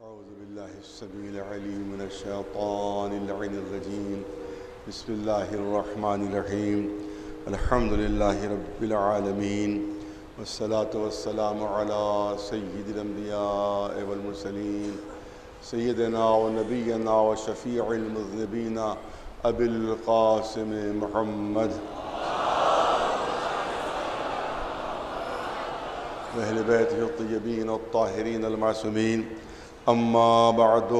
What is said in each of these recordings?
أعوذ بالله السميع العليم من الشيطان اللعين الرجيم. بسم الله الرحمن الرحيم. الحمد لله رب العالمين، والصلاة والسلام على سيد الأنبياء والمرسلين، سيدنا ونبينا وشفيع المذنبين أبي القاسم محمد وأهل بيته الطيبين الطاهرين المعصومين. أما بعد،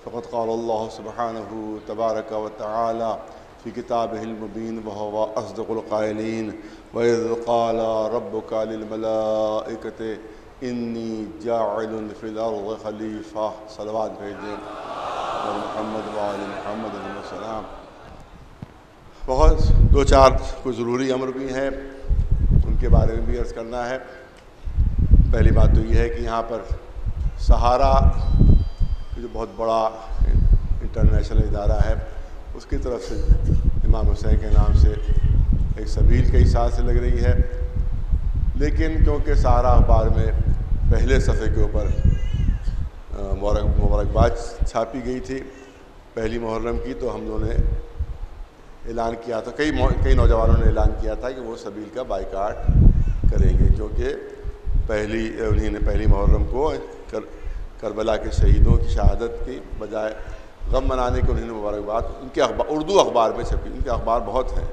فقد قال الله سبحانه تبارك وتعالى في كتابه المبين وهو أصدق القائلين: وإذ قال ربك للملائكة إني جاعل في الأرض خلیفہ. صلوات بھیجیں اور محمد وآل محمد علیہ السلام. بہت دو چار کوئی ضروری امر بھی ہیں، ان کے بارے میں بھی عرض کرنا ہے. پہلی بات تو یہ ہے کہ یہاں پر سہارا جو بہت بڑا انٹرنیشنل ادارہ ہے، اس کی طرف سے امام حسین کے نام سے ایک سبیل کئی سال سے لگ رہی ہے. لیکن کیونکہ سہارا اخبار میں پہلے صفحے کے اوپر مبارکباد چھاپی گئی تھی پہلی محرم کی، تو ہم لوگوں نے اعلان کیا تھا، کئی نوجوانوں نے اعلان کیا تھا کہ وہ سبیل کا بائیکاٹ کریں گے، کیونکہ انہیں نے پہلی محرم کو کربلا کے شہیدوں کی شہادت کی بجائے غم منانے کے انہوں نے مبارکباد ان کے اردو اخبار میں چھپی. ان کے اخبار بہت ہیں،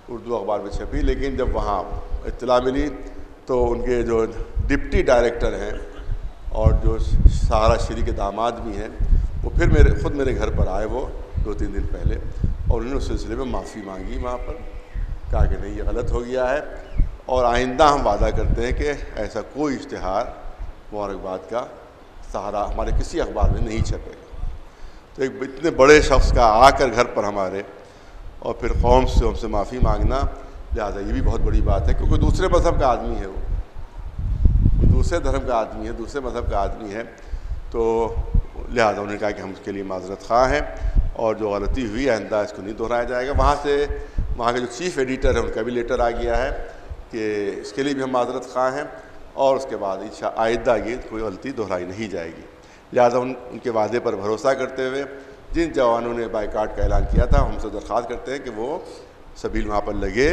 اردو اخبار میں چھپی. لیکن جب وہاں اطلاع ملی تو ان کے جو ڈپٹی ڈائریکٹر ہیں اور جو سہارا شری کے داماد بھی ہیں، وہ پھر خود میرے گھر پر آئے، وہ 2-3 دن پہلے، اور انہوں نے اس سلسلے میں معافی مانگی وہاں پر. کہا کہ نہیں، یہ غلط ہو گیا ہے، اور آئندہ ہم وعدہ کرتے ہیں کہ ایسا کوئی اشتہار مبارکباد کا سہارا ہمارے کسی اخبار میں نہیں چھپے گا. تو ایک اتنے بڑے شخص کا آ کر گھر پر ہمارے اور پھر قوم سے ہم سے معافی مانگنا، لہٰذا یہ بھی بہت بڑی بات ہے، کیونکہ دوسرے مذہب کا آدمی ہے، وہ دوسرے دھرم کا آدمی ہے، دوسرے مذہب کا آدمی ہے. تو لہٰذا انہوں نے کہا کہ ہم اس کے لیے معذرت خواہ ہیں، اور جو غلطی ہوئی آئندہ اس کو نہیں دہرایا جائے گا. وہاں کے جو چیف ایڈیٹر ہے ان کا بھی لیٹر آ گیا ہے کہ اس کے لیے بھی ہم معذرت خواہ ہیں، اور اس کے بعد آئندہ یہ کوئی غلطی دہرائی نہیں جائے گی. لہٰذا ان کے وعدے پر بھروسہ کرتے ہوئے جن جوانوں نے بائیکاٹ کا اعلان کیا تھا، ہم سے درخواست کرتے ہیں کہ وہ سبیل وہاں پر لگے،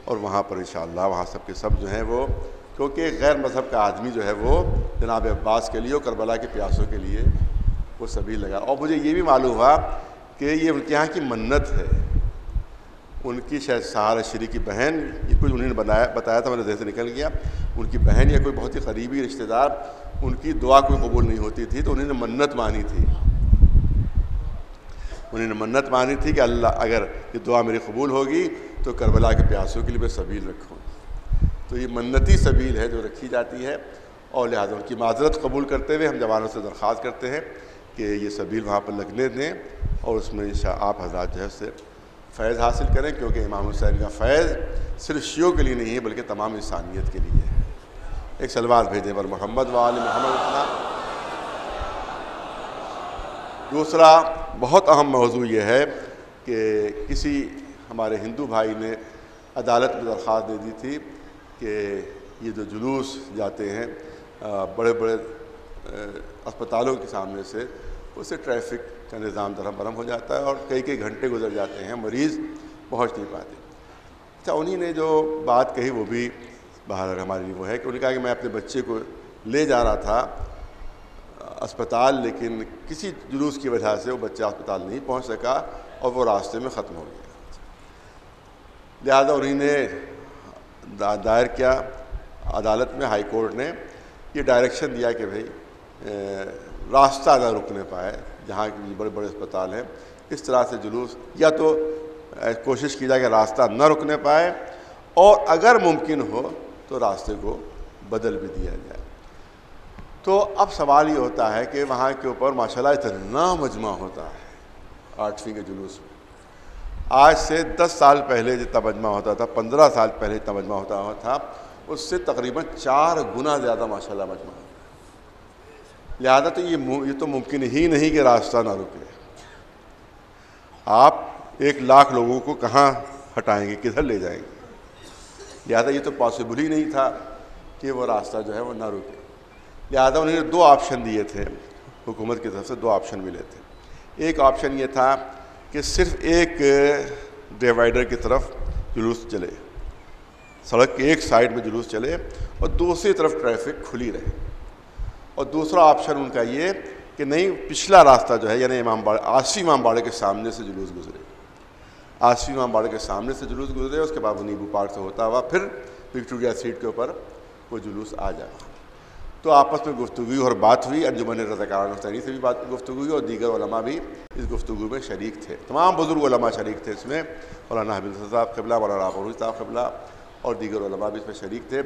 اور وہاں پر انشاءاللہ وہاں سب کے سب جو ہیں وہ، کیونکہ غیر مذہب کا آدمی جو ہے وہ جناب عباس کے لیے اور کربلا کے پیاسوں کے لیے وہ سبیل لگا. اور مجھے یہ بھی معلوم ہوا کہ یہ ان کے یہاں کی منت ہے. ان کی شاید سہارا شری کی بہن، یہ کچھ انہوں نے بتایا تھا، میرے ذہن سے نکل گیا، ان کی بہن یا کوئی بہت ہی قریبی رشتہ دار، ان کی دعا کوئی قبول نہیں ہوتی تھی، تو انہوں نے منت مانی تھی. انہوں نے منت مانی تھی کہ اللہ اگر یہ دعا میری قبول ہوگی تو کربلا کے پیاسوں کے لیے میں سبیل رکھوں. تو یہ منتی سبیل ہے جو رکھی جاتی ہے، اور لہٰذا ان کی معذرت قبول کرتے ہوئے ہم جوانوں سے درخواست کرتے ہیں کہ یہ سبیل وہاں پر لگنے دیں، اور اس میں آپ حضرات جو ہے اس سے فیض حاصل کریں، کیونکہ امام حسین کا فیض صرف شیعوں کے لیے نہیں ہے بلکہ تمام انسانیت کے لیے ہے. ایک صلوات بھیجیں پر محمد وآل محمد. دوسرا بہت اہم موضوع یہ ہے کہ کسی ہمارے ہندو بھائی نے عدالت میں درخواست دے دی تھی کہ یہ جو جلوس جاتے ہیں بڑے بڑے اسپتالوں کے سامنے سے، اس سے ٹریفک کا نظام درہم برہم ہو جاتا ہے، اور کئی گھنٹے گزر جاتے ہیں، مریض پہنچ نہیں پاتے. اچھا، انہی نے جو بات کہی وہ بھی باہر ہمارے لیے وہ ہے کہ انہوں نے کہا کہ میں اپنے بچے کو لے جا رہا تھا اسپتال، لیکن کسی جلوس کی وجہ سے وہ بچہ اسپتال نہیں پہنچ سکا اور وہ راستے میں ختم ہو گیا. لہذا انہوں نے دائر کیا عدالت میں، ہائی کورٹ نے یہ ڈائریکشن دیا کہ بھئی راستہ نہ رکنے پائے، جہاں بڑے بڑے اسپتال ہیں اس طرح سے جلوس، یا تو کوشش کی جائے کہ راستہ نہ رکنے پائے، اور اگر ممکن ہو تو راستے کو بدل بھی دیا جائے. تو اب سوال یہ ہوتا ہے کہ وہاں کے اوپر ماشاءاللہ اتنا مجمع ہوتا ہے 8ویں کے جلوس میں. آج سے 10 سال پہلے جتنا مجمع ہوتا تھا، 15 سال پہلے جتنا مجمع ہوتا تھا، اس سے تقریباً 4 گنا زیادہ ماشاءاللہ مجمع ہوتا ہے. لہذا تو یہ تو ممکن ہی نہیں کہ راستہ نہ رکے. آپ 1 لاکھ لوگوں کو کہاں ہٹائیں گے، کدھر لے جائیں گے؟ لہذا یہ تو پاسبل ہی نہیں تھا کہ وہ راستہ جو ہے وہ نہ رکے. لہذا انہوں نے 2 آپشن دیے تھے. حکومت کی طرف سے 2 آپشن ملے تھے۔ ایک آپشن یہ تھا کہ صرف ایک ڈیوائیڈر کی طرف جلوس چلے، سڑک کے ایک سائڈ میں جلوس چلے اور دوسری طرف ٹریفک کھلی رہے، اور دوسرا آپشن ان کا یہ کہ نہیں، پچھلا راستہ جو ہے یعنی آصفی امام باڑے کے سامنے سے جلوس گزرے، آصفی امام باڑے کے سامنے سے جلوس گزرے، اس کے بعد وہ نیبو پارک سے ہوتا ہوا پھر وکٹوریہ سیٹ کے اوپر وہ جلوس آ جائے۔ تو آپس میں گفتگو اور بات ہوئی، انجمن رضاکاران حسینی سے بھی گفتگو ہوئی، اور دیگر علماء بھی اس گفتگو میں شریک تھے، تمام بزرگ علماء شریک تھے اس میں، مولانا حبیب صاحب قبلہ، مولانا عبدالعزیز صاحب قبلہ اور دیگر علماء بھی اس میں شریک تھے۔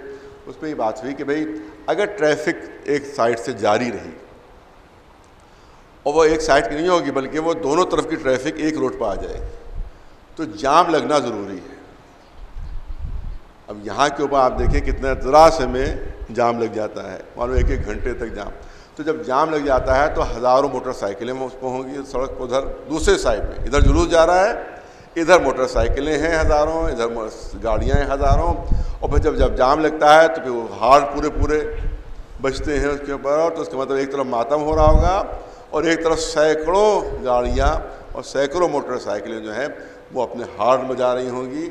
اس پہ یہ بات ہوئی کہ بھئی اگر ٹریفک ایک سائڈ سے جاری رہی، اور وہ ایک سائڈ کی نہیں ہوگی بلکہ وہ دونوں طرف کی ٹریفک ایک روڈ پہ آ جائے گی، تو جام لگنا ضروری ہے۔ اب یہاں کے اوپر آپ دیکھیں کتنا ذرا سے میں جام لگ جاتا ہے، معلوم 1 گھنٹے تک جام۔ تو جب جام لگ جاتا ہے تو ہزاروں موٹر سائیکلیں اس پہ ہوں گی سڑک پر، ادھر دوسرے سائڈ میں ادھر جلوس جا رہا ہے، ادھر موٹر سائیکلیں ہیں ہزاروں، ادھر گاڑیاں ہیں ہزاروں، اور پھر جب جام لگتا ہے تو پھر وہ ہارن پورے بجتے ہیں اس کے اوپر، اور تو اس کا مطلب ایک طرف ماتم ہو رہا ہوگا اور ایک طرف سینکڑوں گاڑیاں اور سینکڑوں موٹر سائیکلیں جو ہیں وہ اپنے ہارن بجا رہی ہوں گی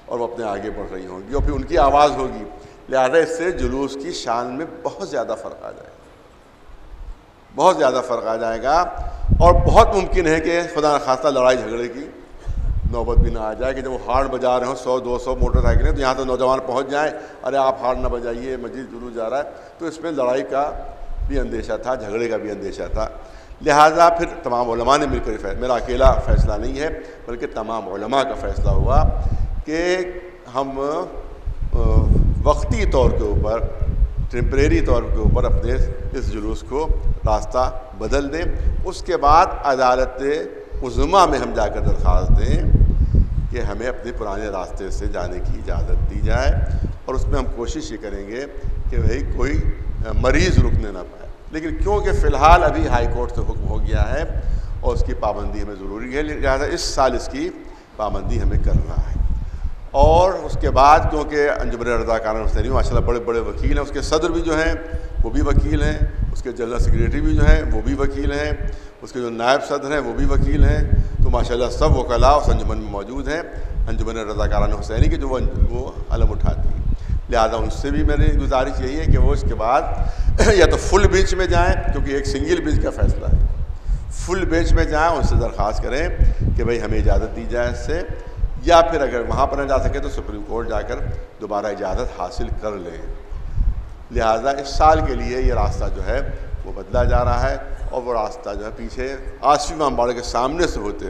اور وہ اپنے آگے بڑھ رہی ہوں گی، اور پھر ان کی آواز ہوگی، لہذا اس سے جلوس کی شان میں بہت زیادہ فرق آ جائے گا، بہت زیادہ فرق آ جائے گا، اور بہت ممکن ہے کہ خدا نخواستہ لڑائی جھگڑے کی نوبت بھی نہ آ جائے کہ جب وہ ہارن بجا رہے ہوں 100-200 موٹر سائیکلیں، تو یہاں تو نوجوان پہنچ جائیں، ارے آپ ہارن نہ بجائیے، مسجد جلوس جا رہا ہے، تو اس میں لڑائی کا بھی اندیشہ تھا، جھگڑے کا بھی اندیشہ تھا۔ لہٰذا پھر تمام علماء نے مل کر، میرا اکیلا فیصلہ نہیں ہے بلکہ تمام علماء کا فیصلہ ہوا کہ ہم وقتی طور کے اوپر، ٹیمپریری طور کے اوپر اپنے اس جلوس کو راستہ بدل دیں، اس کے بعد عدالت عظمیٰ میں ہم جا کر درخواست دیں کہ ہمیں اپنے پرانے راستے سے جانے کی اجازت دی جائے، اور اس میں ہم کوشش یہ کریں گے کہ بھئی کوئی مریض رکنے نہ پائے، لیکن کیونکہ فی الحال ابھی ہائی کورٹ سے حکم ہو گیا ہے اور اس کی پابندی ہمیں ضروری ہے، لہٰذا اس سال اس کی پابندی ہمیں کرنا ہے۔ اور اس کے بعد کیونکہ انجمن رضاکاران حسینی ماشاء اللہ بڑے بڑے وکیل ہیں، اس کے صدر بھی جو ہیں وہ بھی وکیل ہیں، اس کے جنرل سیکریٹری بھی جو ہیں وہ بھی وکیل ہیں، اس کے جو نائب صدر ہیں وہ بھی وکیل ہیں، تو ماشاءاللہ سب وکلاء اس انجمن میں موجود ہیں، انجمن رضاکاران حسینی کے جو وہ علم اٹھاتی ہے۔ لہٰذا ان سے بھی میری گزارش یہی ہے کہ وہ اس کے بعد یا تو فل بینچ میں جائیں، کیونکہ ایک سنگل بینچ کا فیصلہ ہے، فل بینچ میں جائیں، ان سے درخواست کریں کہ بھئی ہمیں اجازت دی جائے اس سے، یا پھر اگر وہاں پر نہ جا سکے تو سپریم کورٹ جا کر دوبارہ اجازت حاصل کر لیں۔ لہٰذا اس سال کے لیے یہ راستہ جو ہے وہ بدلا جا رہا ہے، اور وہ راستہ جو ہے پیچھے آصفی امام باڑے کے سامنے سے ہوتے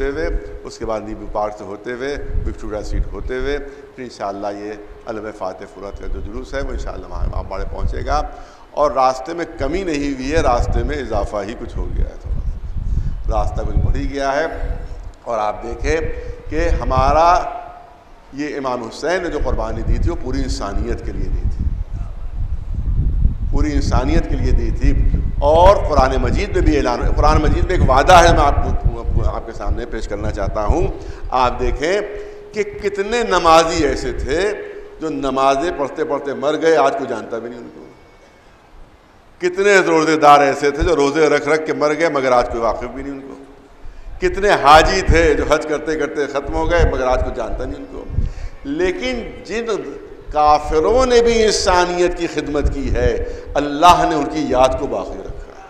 ہوئے اس کے بعد نیبو پارک سے ہوتے ہوئے وکٹوریہ سیٹ ہوتے ہوئے پھر انشاءاللہ یہ علم فاتح فرات کا جو جلوس ہے وہ انشاءاللہ وہاں امام باڑے پہنچے گا، اور راستے میں کمی نہیں ہوئی ہے، راستے میں اضافہ ہی کچھ ہو گیا ہے، تھوڑا سا راستہ کچھ بڑھ ہی گیا ہے۔ اور آپ دیکھیں کہ ہمارا یہ امام حسین نے جو قربانی دی تھی وہ پوری انسانیت کے لیے دی تھی، پوری انسانیت کے لیے دی تھی، اور قرآن مجید میں بھی اعلان، قرآن مجید میں ایک وعدہ ہے، میں آپ کے سامنے پیش کرنا چاہتا ہوں۔ آپ دیکھیں کہ کتنے نمازی ایسے تھے جو نمازیں پڑھتے پڑھتے مر گئے، آج کوئی جانتا بھی نہیں ان کو، کتنے روزے دار ایسے تھے جو روزے رکھ کے مر گئے مگر آج کوئی واقف بھی نہیں ان کو، کتنے حاجی تھے جو حج کرتے کرتے ختم ہو گئے مگر آج کوئی جانتا نہیں ان کو، لیکن جن کافروں نے بھی انسانیت کی خدمت کی ہے اللہ نے ان کی یاد کو باقی رکھا ہے،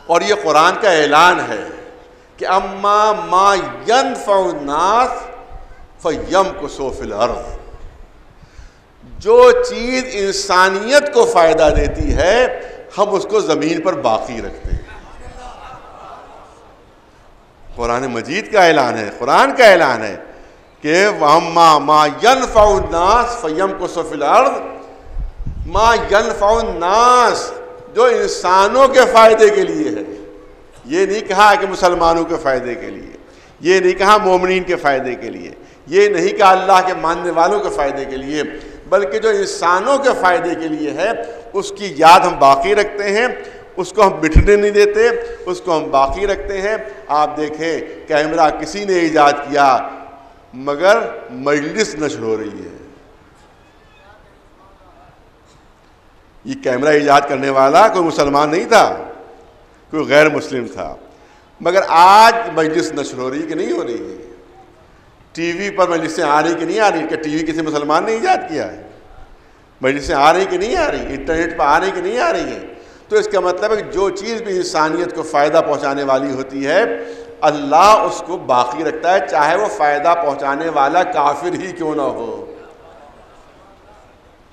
اور یہ قرآن کا اعلان ہے کہ اما ما ينفع الناس فيمكث في الارض، جو چیز انسانیت کو فائدہ دیتی ہے ہم اس کو زمین پر باقی رکھتے ہیں۔ قرآن مجید کا اعلان ہے، قرآن کا اعلان ہے کہ وَأَمَّا مَا يَنْفَعُ النَّاسِ فَيَمْكُثُ فِي الْأَرْضِ، مَا يَنْفَعُ النَّاسِ جو انسانوں کے فائدے کے لیے ہے، یہ نہیں کہا کہ مسلمانوں کے فائدے کے لیے، یہ نہیں کہا مومنین کے فائدے کے لیے، یہ نہیں کہا اللہ کے ماننے والوں کے فائدے کے لیے، بلکہ جو انسانوں کے فائدے کے لیے ہے اس کی یاد ہم باقی رکھتے ہیں، اس کو ہم مٹنے نہیں دیتے، اس کو ہم باقی رکھتے ہیں۔ آپ دیکھیں کیمرہ کسی نے ایجاد کیا مگر مجلس نشر ہو رہی ہے، یہ کیمرہ ایجاد کرنے والا کوئی مسلمان نہیں تھا، کوئی غیر مسلم تھا، مگر آج مجلس نشر ہو رہی کہ نہیں ہو رہی ہے، ٹی وی پر مجلسیں آ رہی کہ نہیں آ رہی، کہ ٹی وی کسی مسلمان نے ایجاد کیا ہے، مجلسیں آ رہی کہ نہیں آ رہی، انٹرنیٹ پر آ رہی کہ نہیں آ رہی ہے. تو اس کا مطلب ہے کہ جو چیز بھی انسانیت کو فائدہ پہنچانے والی ہوتی ہے اللہ اس کو باقی رکھتا ہے، چاہے وہ فائدہ پہنچانے والا کافر ہی کیوں نہ ہو،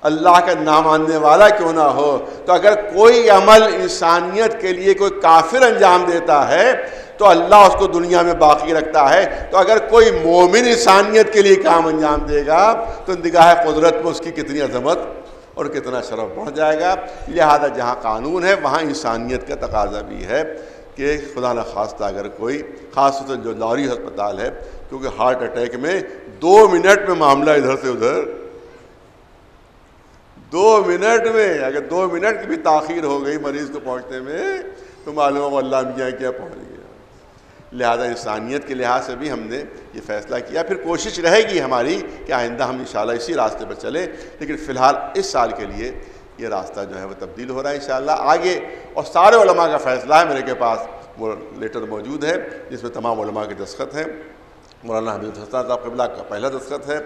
اللہ کا نہ ماننے والا کیوں نہ ہو. تو اگر کوئی عمل انسانیت کے لیے کوئی کافر انجام دیتا ہے تو اللہ اس کو دنیا میں باقی رکھتا ہے. تو اگر کوئی مومن انسانیت کے لیے کام انجام دے گا تو نگاہ قدرت میں اس کی کتنی عظمت اور کتنا شرف بڑھ جائے گا. لہذا جہاں قانون ہے وہاں انسانیت کا تقاضا بھی ہے کہ خدا نخواستہ اگر کوئی، خاص طور سے جو لاہوری ہسپتال ہے، کیونکہ ہارٹ اٹیک میں 2 منٹ میں معاملہ ادھر سے ادھر، 2 منٹ میں اگر 2 منٹ کی بھی تاخیر ہو گئی مریض کو پہنچنے میں تو معلوم ہو اللہ میاں کیا پہنچ گیا. لہذا انسانیت کے لحاظ سے بھی ہم نے یہ فیصلہ کیا. پھر کوشش رہے گی ہماری کہ آئندہ ہم انشاءاللہ اسی راستے پر چلیں، لیکن فی الحال اس سال کے لیے یہ راستہ جو ہے وہ تبدیل ہو رہا ہے انشاءاللہ. آگے اور سارے علماء کا فیصلہ ہے، میرے کے پاس وہ لیٹر موجود ہے جس میں تمام علماء کے دستخط ہیں. مولانا حمید حسن صاحب قبلہ کا پہلا دستخط ہے،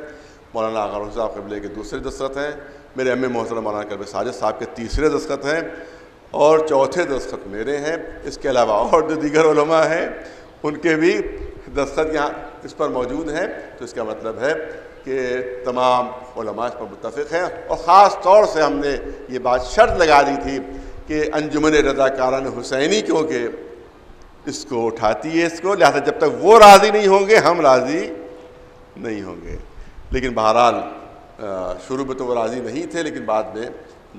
مولانا آغا حسین صاحب قبلے کے دوسرے دستخط ہیں، میرے امی محترم مولانا کرب ساجد صاحب کے تیسرے دستخط ہیں، اور چوتھے دستخط میرے ہیں. اس کے علاوہ اور جو دیگر علماء ہیں ان کے بھی دستخط یہاں اس پر موجود ہیں. تو اس کا مطلب ہے کہ تمام علماء اس پر متفق ہیں. اور خاص طور سے ہم نے یہ بات شرط لگا دی تھی کہ انجمن رضاکاران حسینی کیونکہ اس کو اٹھاتی ہے اس کو، لہذا جب تک وہ راضی نہیں ہوں گے ہم راضی نہیں ہوں گے. لیکن بہرحال شروع میں تو وہ راضی نہیں تھے، لیکن بعد میں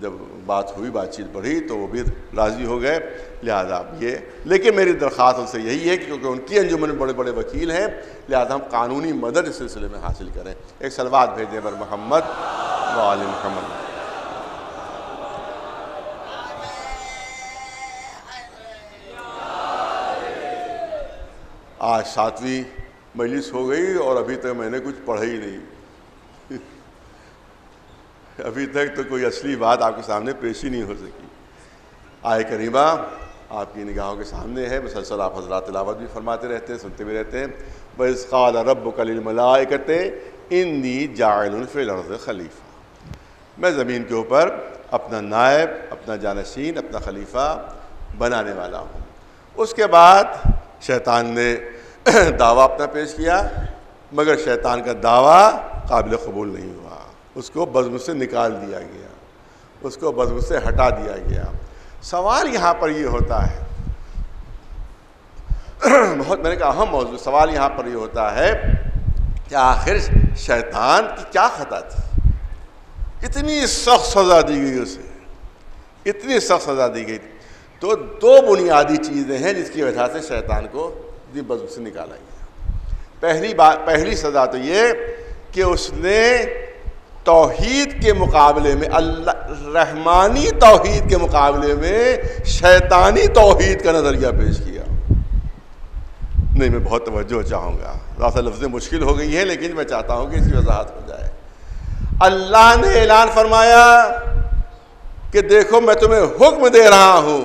جب بات ہوئی، بات چیت بڑھی تو وہ بھی راضی ہو گئے. لہذا یہ، لیکن میری درخواست ان سے یہی ہے کہ کیونکہ ان کی انجمن میں بڑے بڑے وکیل ہیں، لہذا ہم قانونی مدد اس سلسلے میں حاصل کریں. ایک صلوات بھیجیں بر محمد و آل محمد. آج 7ویں مجلس ہو گئی اور ابھی تک میں نے کچھ پڑھا ہی نہیں. ابھی تک تو کوئی اصلی بات آپ کے سامنے پیش ہی نہیں ہو سکی. آئے کریمہ آپ کی نگاہوں کے سامنے ہے، مسلسل آپ حضرات تلاوت بھی فرماتے رہتے ہیں، سنتے بھی رہتے ہیں. وَإِذْ قَالَ رَبُّكَ لِلْمَلَائِكَةِ إِنِّي جَاعِلٌ فِي الْأَرْضِ خَلِيفَةً، میں زمین کے اوپر اپنا نائب، اپنا جانشین، اپنا خلیفہ بنانے والا ہوں. اس کے بعد شیطان نے دعویٰ اپنا پیش کیا، مگر شیطان کا دعویٰ قابل قبول نہیں ہوا. اس کو بزم سے نکال دیا گیا، اس کو بزم سے ہٹا دیا گیا. سوال یہاں پر یہ ہوتا ہے، بہت میں نے کہا اہم موضوع، سوال یہاں پر یہ ہوتا ہے کہ آخر شیطان کی کیا خطا تھی؟ اتنی سخت سزا دی گئی اسے، اتنی سخت سزا دی گئی. تو 2 بنیادی چیزیں ہیں جس کی وجہ سے شیطان کو بزم سے نکالا گیا. پہلی سزا تو یہ کہ اس نے توحید کے مقابلے میں، اللہ رحمانی توحید کے مقابلے میں شیطانی توحید کا نظریہ پیش کیا. نہیں، میں بہت توجہ چاہوں گا، ذرا لفظیں مشکل ہو گئی ہیں لیکن میں چاہتا ہوں کہ اس کی وضاحت ہو جائے. اللہ نے اعلان فرمایا کہ دیکھو میں تمہیں حکم دے رہا ہوں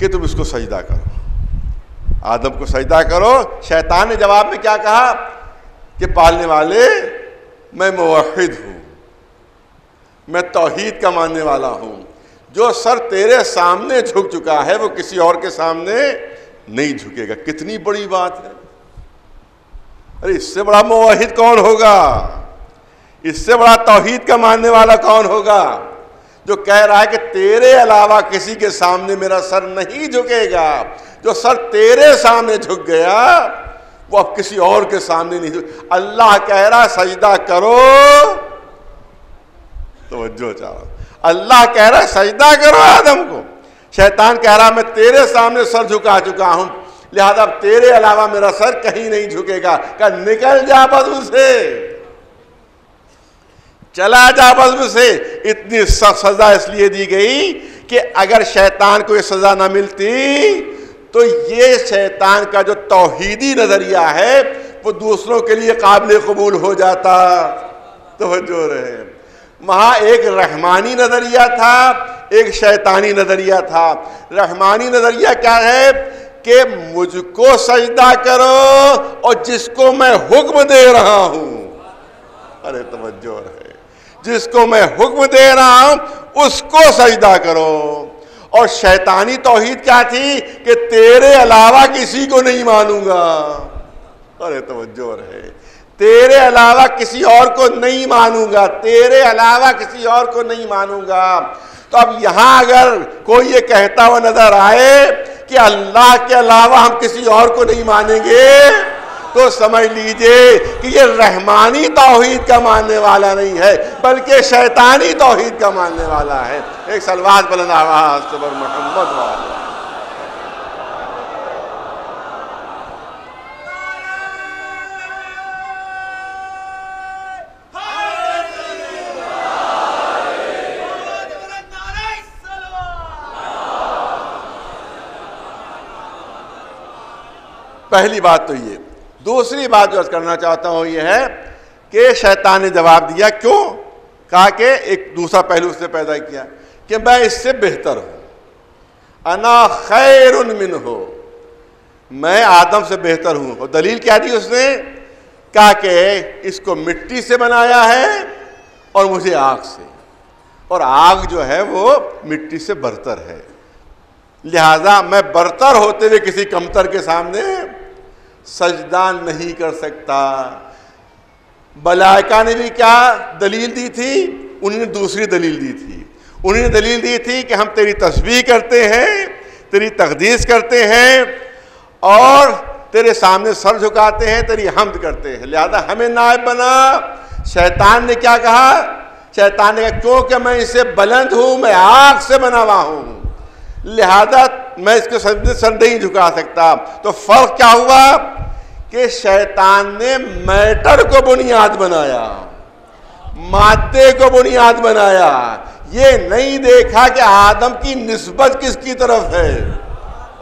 کہ تم اس کو سجدہ کرو، آدم کو سجدہ کرو. شیطان نے جواب میں کیا کہا کہ پالنے والے میں موحد ہوں، میں توحید کا ماننے والا ہوں، جو سر تیرے سامنے جھک چکا ہے وہ کسی اور کے سامنے نہیں جھکے گا. کتنی بڑی بات ہے! ارے اس سے بڑا موحد کون ہوگا؟ اس سے بڑا توحید کا ماننے والا کون ہوگا جو کہہ رہا ہے کہ تیرے علاوہ کسی کے سامنے میرا سر نہیں جھکے گا. جو سر تیرے سامنے جھک گیا وہ اب کسی اور کے سامنے نہیں جھک. اللہ کہہ رہا سجدہ کرو، توجہ چاہو، اللہ کہہ رہا سجدہ کرو آدم کو. شیطان کہہ رہا میں تیرے سامنے سر جھکا چکا ہوں، لہذا اب تیرے علاوہ میرا سر کہیں نہیں جھکے گا. کہ نکل جا بزم سے، چلا جا بزم سے. اتنی سخت سزا اس لیے دی گئی کہ اگر شیطان کو یہ سزا نہ ملتی تو یہ شیطان کا جو توحیدی نظریہ ہے وہ دوسروں کے لیے قابل قبول ہو جاتا. توجہ رہے، وہاں ایک رحمانی نظریہ تھا، ایک شیطانی نظریہ تھا۔ رحمانی نظریہ کیا ہے کہ مجھ کو سجدہ کرو اور جس کو میں حکم دے رہا ہوں، ارے توجہ ہے، جس کو میں حکم دے رہا ہوں اس کو سجدہ کرو۔ اور شیطانی توحید کیا تھی کہ تیرے علاوہ کسی کو نہیں مانوں گا، ارے توجہ ہے، تیرے علاوہ کسی اور کو نہیں مانوں گا، تیرے علاوہ کسی اور کو نہیں مانوں گا۔ تو اب یہاں اگر کوئی یہ کہتا ہوا نظر آئے کہ اللہ کے علاوہ ہم کسی اور کو نہیں مانیں گے تو سمجھ لیجئے کہ یہ رحمانی توحید کا ماننے والا نہیں ہے بلکہ شیطانی توحید کا ماننے والا ہے۔ ایک صلوات بلند آواز سے بر محمد والا۔ پہلی بات تو یہ۔ دوسری بات جو عرض کرنا چاہتا ہوں یہ ہے کہ شیطان نے جواب دیا، کیوں؟ کہا کہ ایک دوسرا پہلو اس نے پیدا کیا کہ میں اس سے بہتر ہوں، انا خیر منہ، میں آدم سے بہتر ہوں۔ اور دلیل کیا دی اس نے؟ کہا کہ اس کو مٹی سے بنایا ہے اور مجھے آگ سے، اور آگ جو ہے وہ مٹی سے برتر ہے، لہذا میں برتر ہوتے ہوئے کسی کمتر کے سامنے سجدہ نہیں کر سکتا۔ ملائکہ نے بھی کیا دلیل دی تھی؟ انہوں نے دوسری دلیل دی تھی، انہوں نے دلیل دی تھی کہ ہم تیری تسبیح کرتے ہیں، تیری تقدیس کرتے ہیں اور تیرے سامنے سر جھکاتے ہیں، تیری حمد کرتے ہیں، لہذا ہمیں نائب بنا۔ شیطان نے کیا کہا؟ شیطان نے کہا کیونکہ میں اسے بلند ہوں، میں آگ سے بنا ہوا ہوں، لہذا میں اس کے سر نہیں جھکا سکتا۔ تو فرق کیا ہوا کہ شیطان نے میٹر کو بنیاد بنایا، مادے کو بنیاد بنایا، یہ نہیں دیکھا کہ آدم کی نسبت کس کی طرف ہے،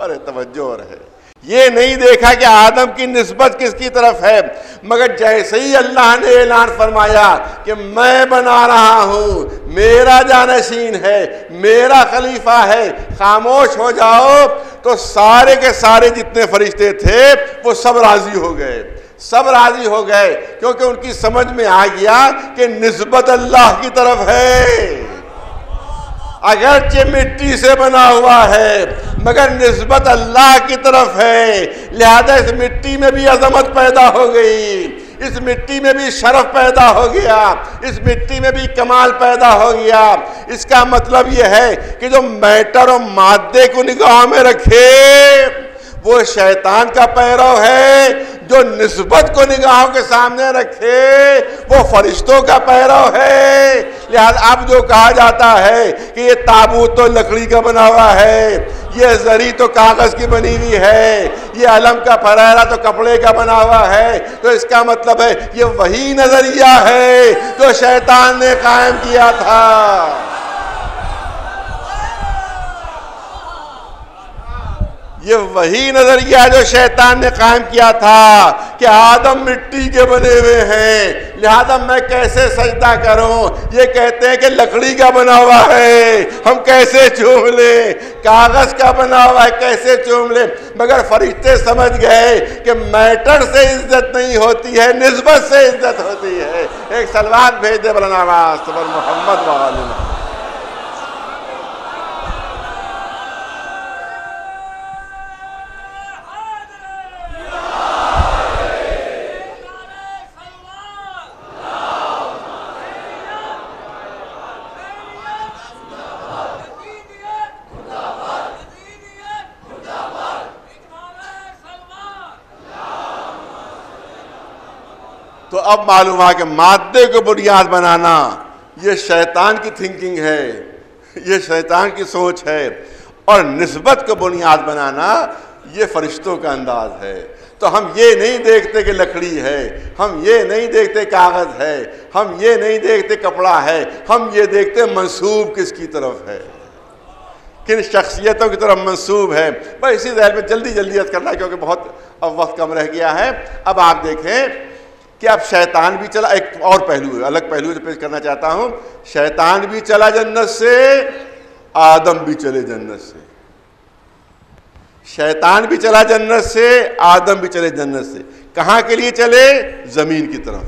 ارے توجہ ہے، یہ نہیں دیکھا کہ آدم کی نسبت کس کی طرف ہے، مگر جیسے ہی اللہ نے اعلان فرمایا کہ میں بنا رہا ہوں، میرا جانشین ہے، میرا خلیفہ ہے، خاموش ہو جاؤ، تو سارے کے سارے جتنے فرشتے تھے وہ سب راضی ہو گئے، سب راضی ہو گئے، کیونکہ ان کی سمجھ میں آ گیا کہ نسبت اللہ کی طرف ہے۔ اگرچہ مٹی سے بنا ہوا ہے مگر نسبت اللہ کی طرف ہے، لہذا اس مٹی میں بھی عظمت پیدا ہو گئی، اس مٹی میں بھی شرف پیدا ہو گیا، اس مٹی میں بھی کمال پیدا ہو گیا۔ اس کا مطلب یہ ہے کہ جو میٹر اور مادے کو نگاہ میں رکھے وہ شیطان کا پیرو ہے، جو نسبت کو نگاہوں کے سامنے رکھے وہ فرشتوں کا پیرو ہے۔ لہذا اب جو کہا جاتا ہے کہ یہ تابوت تو لکڑی کا بنا ہوا ہے، یہ زری تو کاغذ کی بنی ہوئی ہے، یہ علم کا پھریرا تو کپڑے کا بنا ہوا ہے، تو اس کا مطلب ہے یہ وہی نظریہ ہے جو شیطان نے قائم کیا تھا۔ یہ وہی نظریہ جو شیطان نے قائم کیا تھا کہ آدم مٹی کے بنے ہوئے ہیں، لہذا میں کیسے سجدہ کروں؟ یہ کہتے ہیں کہ لکڑی کا بنا ہوا ہے، ہم کیسے چوم لیں؟ کاغذ کا بنا ہوا ہے، کیسے چوم لیں؟ مگر فرشتے سمجھ گئے کہ میٹر سے عزت نہیں ہوتی ہے، نسبت سے عزت ہوتی ہے۔ ایک صلوات بھیج دے بلند آواز سے بر محمد وآل محمد۔ تو اب معلوم ہے کہ مادے کو بنیاد بنانا یہ شیطان کی تھنکنگ ہے، یہ شیطان کی سوچ ہے، اور نسبت کو بنیاد بنانا یہ فرشتوں کا انداز ہے۔ تو ہم یہ نہیں دیکھتے کہ لکڑی ہے، ہم یہ نہیں دیکھتے کاغذ ہے، ہم یہ نہیں دیکھتے کپڑا ہے، ہم یہ دیکھتے منسوب کس کی طرف ہے، کن شخصیتوں کی طرف منسوب ہے۔ بس اسی ذہن میں جلدی عرض کرنا ہے کیونکہ بہت اب وقت کم رہ گیا ہے۔ اب آپ دیکھیں کہ اب شیطان بھی چلا، ایک اور پہلو ہے، الگ پہلو جو پیش کرنا چاہتا ہوں، شیطان بھی چلا جنت سے آدم بھی چلے جنت سے، شیطان بھی چلا جنت سے، آدم بھی چلے جنت سے. کہاں کے لیے چلے؟ زمین کی طرف.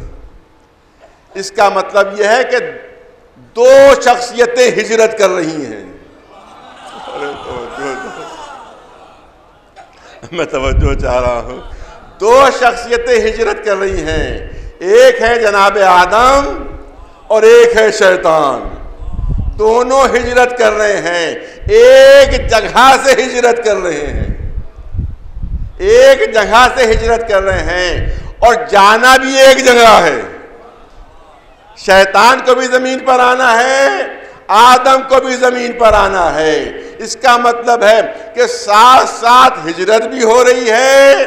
اس کا مطلب یہ ہے کہ دو شخصیتیں ہجرت کر رہی ہیں. میں توجہ چاہ رہا ہوں. دو شخصیتیں ہجرت کر رہی ہیں، ایک ہے جناب آدم اور ایک ہے شیطان. دونوں ہجرت کر رہے ہیں، ایک جگہ سے ہجرت کر رہے ہیں، ایک جگہ سے ہجرت کر رہے ہیں، اور جانا بھی ایک جگہ ہے. شیطان کو بھی زمین پر آنا ہے، آدم کو بھی زمین پر آنا ہے. اس کا مطلب ہے کہ ساتھ ساتھ ہجرت بھی ہو رہی ہے.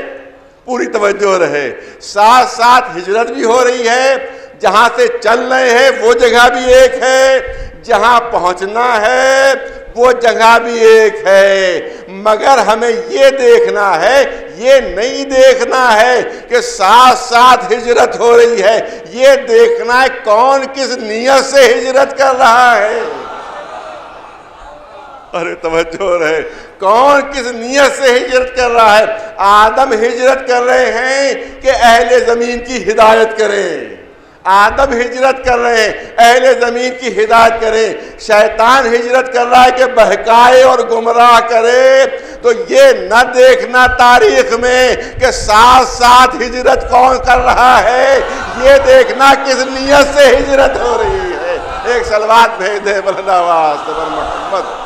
پوری توجہ رہے، ساتھ ساتھ ہجرت بھی ہو رہی ہے. جہاں سے چل رہے ہیں وہ جگہ بھی ایک ہے، جہاں پہنچنا ہے وہ جگہ بھی ایک ہے. مگر ہمیں یہ دیکھنا ہے، یہ نہیں دیکھنا ہے کہ ساتھ ساتھ ہجرت ہو رہی ہے، یہ دیکھنا ہے کون کس نیت سے ہجرت کر رہا ہے. ارے توجہ رہے، کون کس نیت سے ہجرت کر رہا ہے. آدم ہجرت کر رہے ہیں کہ اہل زمین کی ہدایت کریں، آدم ہجرت کر رہے ہیں اہل زمین کی ہدایت کریں. شیطان ہجرت کر رہا ہے کہ بہکائے اور گمراہ کرے. تو یہ نہ دیکھنا تاریخ میں کہ ساتھ ساتھ ہجرت کون کر رہا ہے، یہ دیکھنا کس نیت سے ہجرت ہو رہی ہے. ایک صلوات بھیج دے بلند آواز سے بر محمد.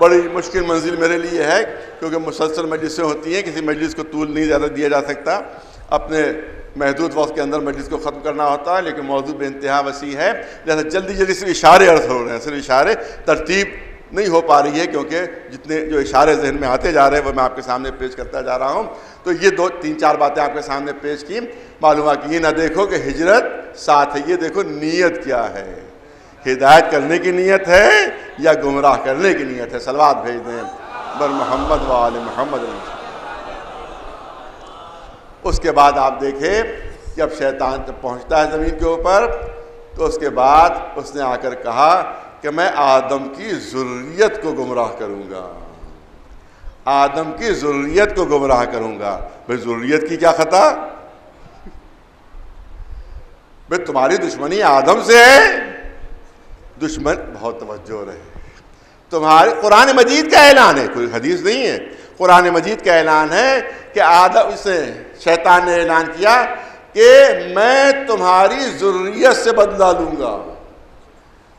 بڑی مشکل منزل میرے لیے ہے کیونکہ مسلسل مجلسیں ہوتی ہیں، کسی مجلس کو طول نہیں زیادہ دیا جا سکتا، اپنے محدود وقت کے اندر مجلس کو ختم کرنا ہوتا ہے، لیکن موضوع بے انتہا وسیع ہے، لہذا جلدی جلدی صرف اشارے عرض ہو رہے ہیں، صرف اشارے، ترتیب نہیں ہو پا رہی ہے کیونکہ جتنے جو اشارے ذہن میں آتے جا رہے ہیں وہ میں آپ کے سامنے پیش کرتا جا رہا ہوں. تو یہ تین چار باتیں آپ کے سامنے پیش کی. معلوم ہے کہ یہ نہ دیکھو کہ ہجرت ساتھ ہے، یہ دیکھو نیت کیا ہے. ہدایت کرنے کی نیت ہے یا گمراہ کرنے کی نیت ہے. صلوات بھیج دیں بر محمد و آل محمد. اس کے بعد آپ دیکھیں جب شیطان جب پہنچتا ہے زمین کے اوپر تو اس کے بعد اس نے آ کر کہا کہ میں آدم کی ذریت کو گمراہ کروں گا، آدم کی ذریت کو گمراہ کروں گا. بھئی ذریت کی کیا خطا؟ بھئی تمہاری دشمنی آدم سے ہے. دشمن بہت توجہ رہے، تمہارے قرآن مجید کا اعلان ہے، کوئی حدیث نہیں ہے، قرآن مجید کا اعلان ہے کہ آدم سے شیطان نے اعلان کیا کہ میں تمہاری ذریت سے بدلہ لوں گا،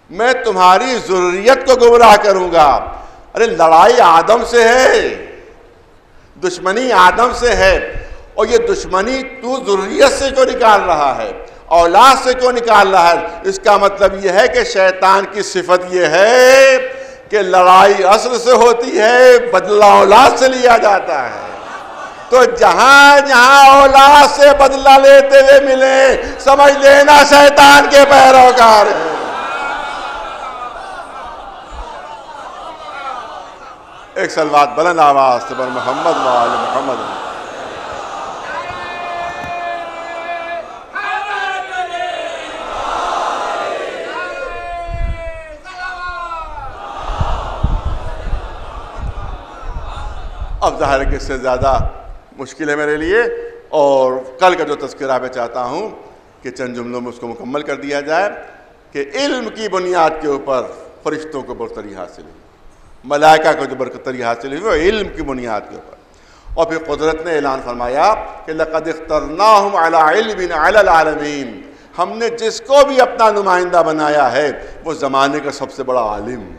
میں تمہاری ذریت کو گمراہ کروں گا. ارے لڑائی آدم سے ہے، دشمنی آدم سے ہے، اور یہ دشمنی تو ذریت سے کیوں نکال رہا ہے، اولاد سے کیوں نکال رہا ہے؟ اس کا مطلب یہ ہے کہ شیطان کی صفت یہ ہے کہ لڑائی اصل سے ہوتی ہے، بدلہ اولاد سے لیا جاتا ہے. تو جہاں جہاں اولاد سے بدلہ لیتے ہوئے ملے سمجھ لینا شیطان کے پیروکار ہیں. ایک صلوات بلند آواز سے بر محمد و آل محمد. اب ظاہر ہے کہ اس سے زیادہ مشکل ہے میرے لیے، اور کل کا جو تذکرہ میں چاہتا ہوں کہ چند جملوں میں اس کو مکمل کر دیا جائے کہ علم کی بنیاد کے اوپر فرشتوں کو برتری حاصل ہوئی، ملائکہ کو جو برتری حاصل ہوئی وہ علم کی بنیاد کے اوپر. اور پھر قدرت نے اعلان فرمایا کہ لَقَدْ اخْتَرْنَاهُمْ عَلَىٰ عِلْمٍ عَلَى الْعَالَمِينَ. ہم نے جس کو بھی اپنا نمائندہ بنایا ہے وہ زمانے کا سب سے بڑا عالم،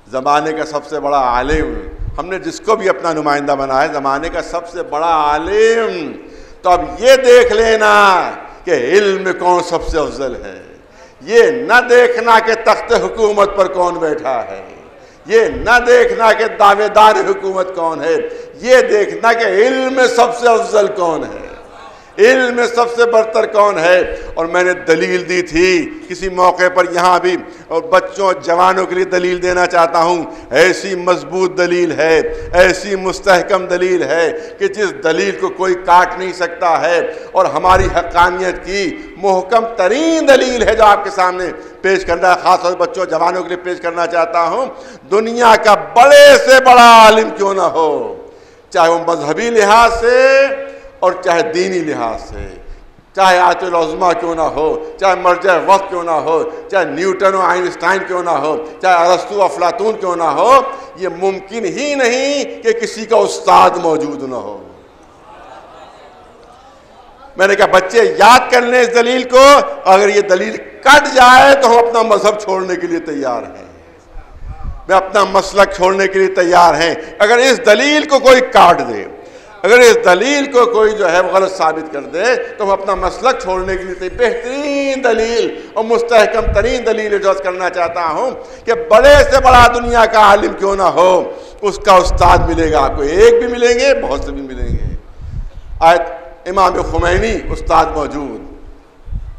زمانے کا سب سے بڑا عالم. ہم نے جس کو بھی اپنا نمائندہ بنایا ہے زمانے کا سب سے بڑا عالم. تو اب یہ دیکھ لینا کہ علم میں کون سب سے افضل ہے، یہ نہ دیکھنا کہ تخت حکومت پر کون بیٹھا ہے، یہ نہ دیکھنا کہ دعوے دار حکومت کون ہے، یہ دیکھنا کہ علم میں سب سے افضل کون ہے، علم میں سب سے برتر کون ہے؟ اور میں نے دلیل دی تھی کسی موقع پر یہاں بھی، اور بچوں جوانوں کے لیے دلیل دینا چاہتا ہوں. ایسی مضبوط دلیل ہے، ایسی مستحکم دلیل ہے کہ جس دلیل کو کوئی کاٹ نہیں سکتا ہے، اور ہماری حقانیت کی محکم ترین دلیل ہے جو آپ کے سامنے پیش کرنا ہے. خاص طور سے بچوں جوانوں کے لیے پیش کرنا چاہتا ہوں. دنیا کا بڑے سے بڑا عالم کیوں نہ ہو، چاہے وہ مذہبی لحاظ سے اور چاہے دینی لحاظ سے، چاہے آیت العظمیٰ کیوں نہ ہو، چاہے مرجع وقت کیوں نہ ہو، چاہے نیوٹن و آئنسٹائن کیوں نہ ہو، چاہے ارسطو افلاطون کیوں نہ ہو، یہ ممکن ہی نہیں کہ کسی کا استاد موجود نہ ہو. میں نے کہا بچے یاد کر لیں اس دلیل کو، اگر یہ دلیل کٹ جائے تو ہم اپنا مذہب چھوڑنے کے لیے تیار ہیں، میں اپنا مسلک چھوڑنے کے لیے تیار ہیں. اگر اس دلیل کو کوئی کاٹ دے، اگر اس دلیل کو کوئی جو ہے غلط ثابت کر دے تو ہم اپنا مسلک چھوڑنے کے لیے بہترین دلیل اور مستحکم ترین دلیل اجاز کرنا چاہتا ہوں کہ بڑے سے بڑا دنیا کا عالم کیوں نہ ہو، اس کا استاد ملے گا. آپ کو ایک بھی ملیں گے، بہت سے بھی ملیں گے. امام خمینی استاد موجود،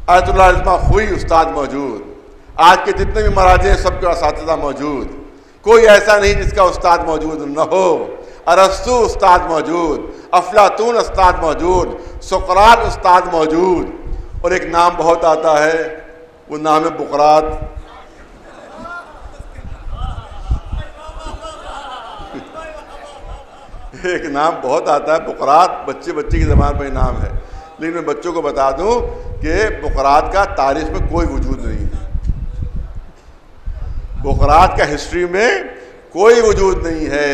آیت اللہ عظمہ خوئی استاد موجود، آج کے جتنے بھی مراجع ہیں سب کے اساتذہ موجود. کوئی ایسا نہیں جس کا استاد موجود نہ ہو. ارسطو استاد موجود، افلاطون استاد موجود، سقراط استاد موجود. اور ایک نام بہت آتا ہے، وہ نام ہے بقراط. ایک نام بہت آتا ہے بقراط، بچے کی زبان پر نام ہے، لیکن میں بچوں کو بتا دوں کہ بقراط کا تاریخ میں کوئی وجود نہیں ہے. بقراط کا ہسٹری میں کوئی وجود نہیں ہے.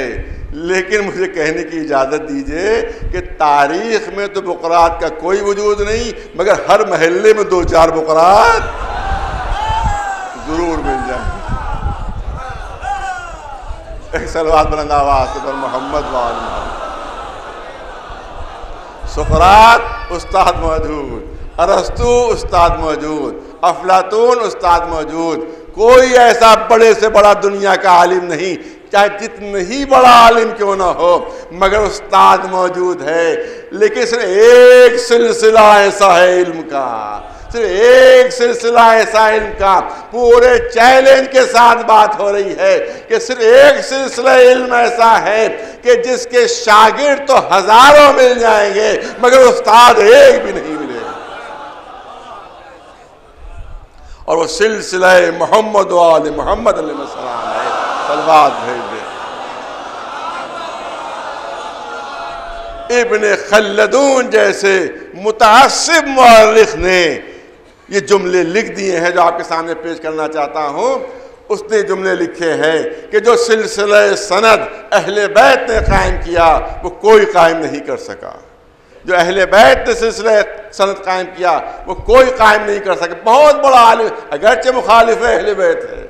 لیکن مجھے کہنے کی اجازت دیجئے کہ تاریخ میں تو بقراط کا کوئی وجود نہیں، مگر ہر محلے میں 2-4 بقراط ضرور مل جائیں. ایک صلوات بلند آواز سے پر محمد وآل محمد. سقراط استاد موجود، ارسطو استاد موجود، افلاطون استاد موجود. کوئی ایسا بڑے سے بڑا دنیا کا عالم نہیں، چاہے جتنا ہی بڑا عالم کیوں نہ ہو، مگر استاد موجود ہے. لیکن صرف ایک سلسلہ ایسا ہے علم کا، صرف ایک سلسلہ ایسا علم کا، پورے چیلنج کے ساتھ بات ہو رہی ہے کہ صرف ایک سلسلہ علم ایسا ہے کہ جس کے شاگرد تو ہزاروں مل جائیں گے مگر استاد ایک بھی نہیں ملے گا. اور وہ سلسلہ محمد و آل محمد علیہ السلام ہے. صلوات بھیج دے. ابن خلدون جیسے متعصب مورخ نے یہ جملے لکھ دیے ہیں جو آپ کے سامنے پیش کرنا چاہتا ہوں. اس نے جملے لکھے ہیں کہ جو سلسلہ سند اہل بیت نے قائم کیا وہ کوئی قائم نہیں کر سکا. جو اہل بیت نے سلسلہ سند قائم کیا وہ کوئی قائم نہیں کر سکا. بہت بڑا عالم، اگرچہ مخالف اہل بیت ہے،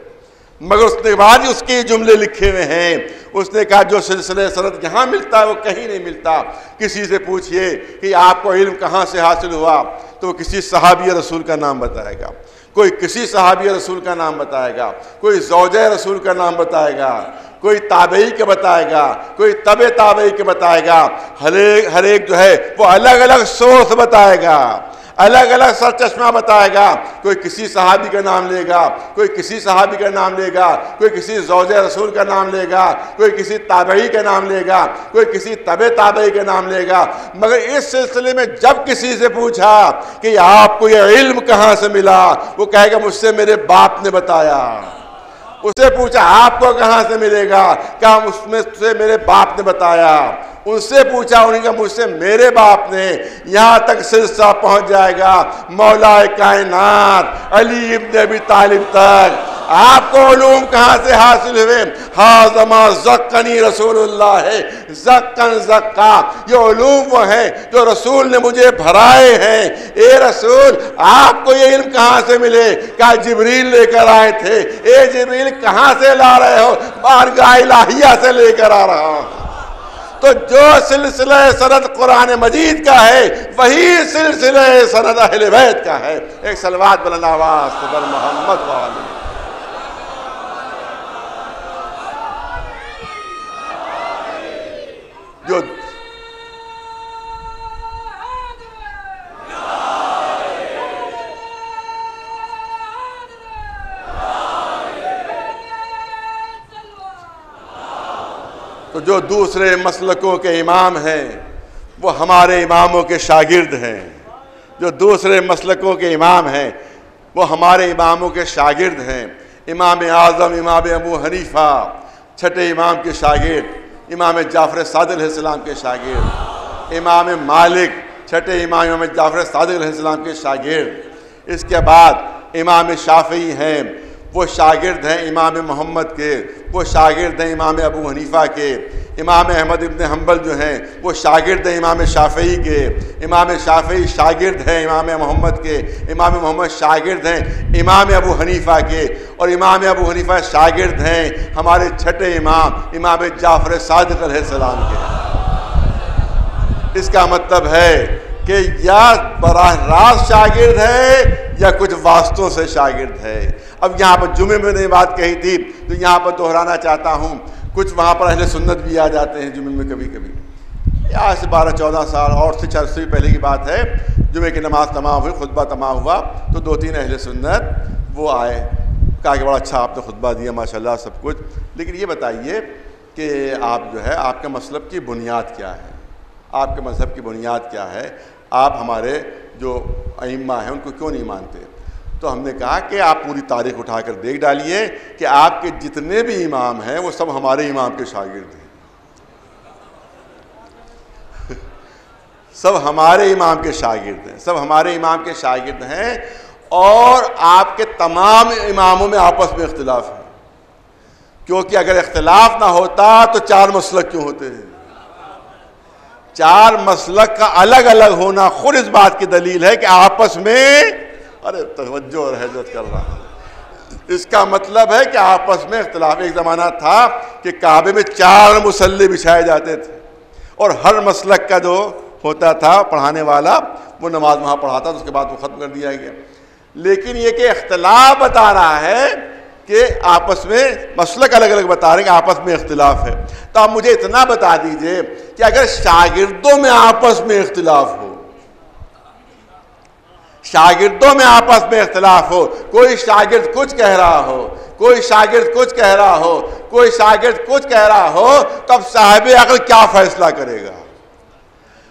مگر اس نے بعد اس کے جملے لکھے ہوئے ہیں. اس نے کہا جو سلسلہ سند یہاں ملتا ہے وہ کہیں نہیں ملتا. کسی سے پوچھئے کہ آپ کو علم کہاں سے حاصل ہوا تو وہ کسی صحابی رسول کا نام بتائے گا، کوئی کسی صحابی رسول کا نام بتائے گا، کوئی زوجہ رسول کا نام بتائے گا، کوئی تابعی کے بتائے گا، کوئی تبع تابعی کے بتائے گا. ہر ایک جو ہے وہ الگ الگ سورس بتائے گا، الگ الگ سرچشمہ بتائے گا. کوئی کسی صحابی کا نام لے گا، کوئی کسی صحابی کا نام لے گا، کوئی کسی زوجہ رسول کا نام لے گا، کوئی کسی تابعی کا نام لے گا، کوئی کسی تبع تابعی کا نام لے گا. مگر اس سلسلے میں جب کسی سے پوچھا کہ آپ کو یہ علم کہاں سے ملا، وہ کہے گا مجھ سے میرے باپ نے بتایا. اس سے پوچھا آپ کو کہاں سے ملے گا، کہا اس میں سے میرے باپ نے بتایا. ان سے پوچھا، انہیں کہا مجھ سے میرے باپ نے. یہاں تک سلسلہ پہنچ جائے گا مولا کائنات علی ابن ابی طالب تک. آپ کو علوم کہاں سے حاصل ہوئے؟ ہاذما زقنی رسول اللہ ہے، زقن زقا. یہ علوم وہ ہیں جو رسول نے مجھے بھرائے ہیں. اے رسول آپ کو یہ علم کہاں سے ملے؟ کہا جبریل لے کر آئے تھے. اے جبریل کہاں سے لا رہے ہو؟ بارگاہ الہیہ سے لے کر آ رہا ہوں. تو جو سلسلہ سند قرآن مجید کا ہے وہی سلسلہ سند اہل بیت کا ہے. ایک صلوات بلند آواز سے پر محمد والی. جو جو دوسرے مسلکوں کے امام ہیں وہ ہمارے اماموں کے شاگرد ہیں. جو دوسرے مسلکوں کے امام ہیں وہ ہمارے اماموں کے شاگرد ہیں. امام اعظم امام ابو حنیفہ چھٹے امام کے شاگرد، امام جعفر صادق علیہ السلام کے شاگرد، امام مالک چھٹے امام جعفر صادق علیہ السلام کے شاگرد. اس کے بعد امام شافعی ہیں، وہ شاگرد ہیں امام محمد کے، وہ شاگرد ہیں امام ابو حنیفہ کے. امام احمد ابن حنبل جو ہیں وہ شاگرد ہیں امام شافعی کے. امام شافعی شاگرد ہیں امام محمد کے. امام محمد شاگرد ہیں امام ابو حنیفہ کے. اور امام ابو حنیفہ شاگرد ہیں ہمارے چھٹے امام امام جعفر صادق علیہ السلام کے. اس کا مطلب ہے کہ یا براہ راست شاگرد ہے یا کچھ واسطوں سے شاگرد ہے. اب یہاں پر جمعے میں نے بات کہی تھی تو یہاں پر دہرانا چاہتا ہوں. کچھ وہاں پر اہل سنت بھی آ جاتے ہیں جمعے میں کبھی کبھی. آج سے 12-14 سال اور سے 4 سے پہلے کی بات ہے. جمعے کی نماز تمام ہوئی، خطبہ تمام ہوا تو 2-3 اہل سنت وہ آئے، کہا کہ بڑا اچھا آپ نے خطبہ دیا ماشاءاللہ سب کچھ، لیکن یہ بتائیے کہ آپ جو ہے آپ کے مطلب کی بنیاد کیا ہے، آپ کے مذہب کی بنیاد کیا ہے، آپ ہمارے جو ائمہ ہیں ان کو کیوں نہیں مانتے؟ تو ہم نے کہا کہ آپ پوری تاریخ اٹھا کر دیکھ ڈالیے کہ آپ کے جتنے بھی امام ہیں وہ سب ہمارے امام کے شاگرد ہیں. سب ہمارے امام کے شاگرد ہیں، سب ہمارے امام کے شاگرد ہیں. اور آپ کے تمام اماموں میں آپس میں اختلاف ہے، کیونکہ اگر اختلاف نہ ہوتا تو 4 مسلک کیوں ہوتے ہیں؟ 4 مسلک کا الگ الگ ہونا خود اس بات کی دلیل ہے کہ آپس میں ارے توجہ اور حضرت کر رہا ہے. اس کا مطلب ہے کہ آپس میں اختلاف. ایک زمانہ تھا کہ کعبے میں 4 مصلی بچھائے جاتے تھے اور ہر مسلک کا جو ہوتا تھا پڑھانے والا وہ نماز وہاں پڑھاتا تھا، اس کے بعد وہ ختم کر دیا گیا. لیکن یہ کہ اختلاف بتا رہا ہے کہ آپس میں مسلک الگ الگ بتا رہے ہیں کہ آپس میں اختلاف ہے. تو آپ مجھے اتنا بتا دیجئے کہ اگر شاگردوں میں آپس میں اختلاف ہو، شاگردوں میں آپس میں اختلاف ہو، کوئی شاگرد کچھ کہہ رہا ہو، کوئی شاگرد کچھ کہہ رہا ہو، کوئی شاگرد کچھ کہہ رہا ہو، تو اب صاحب عقل کیا فیصلہ کرے گا؟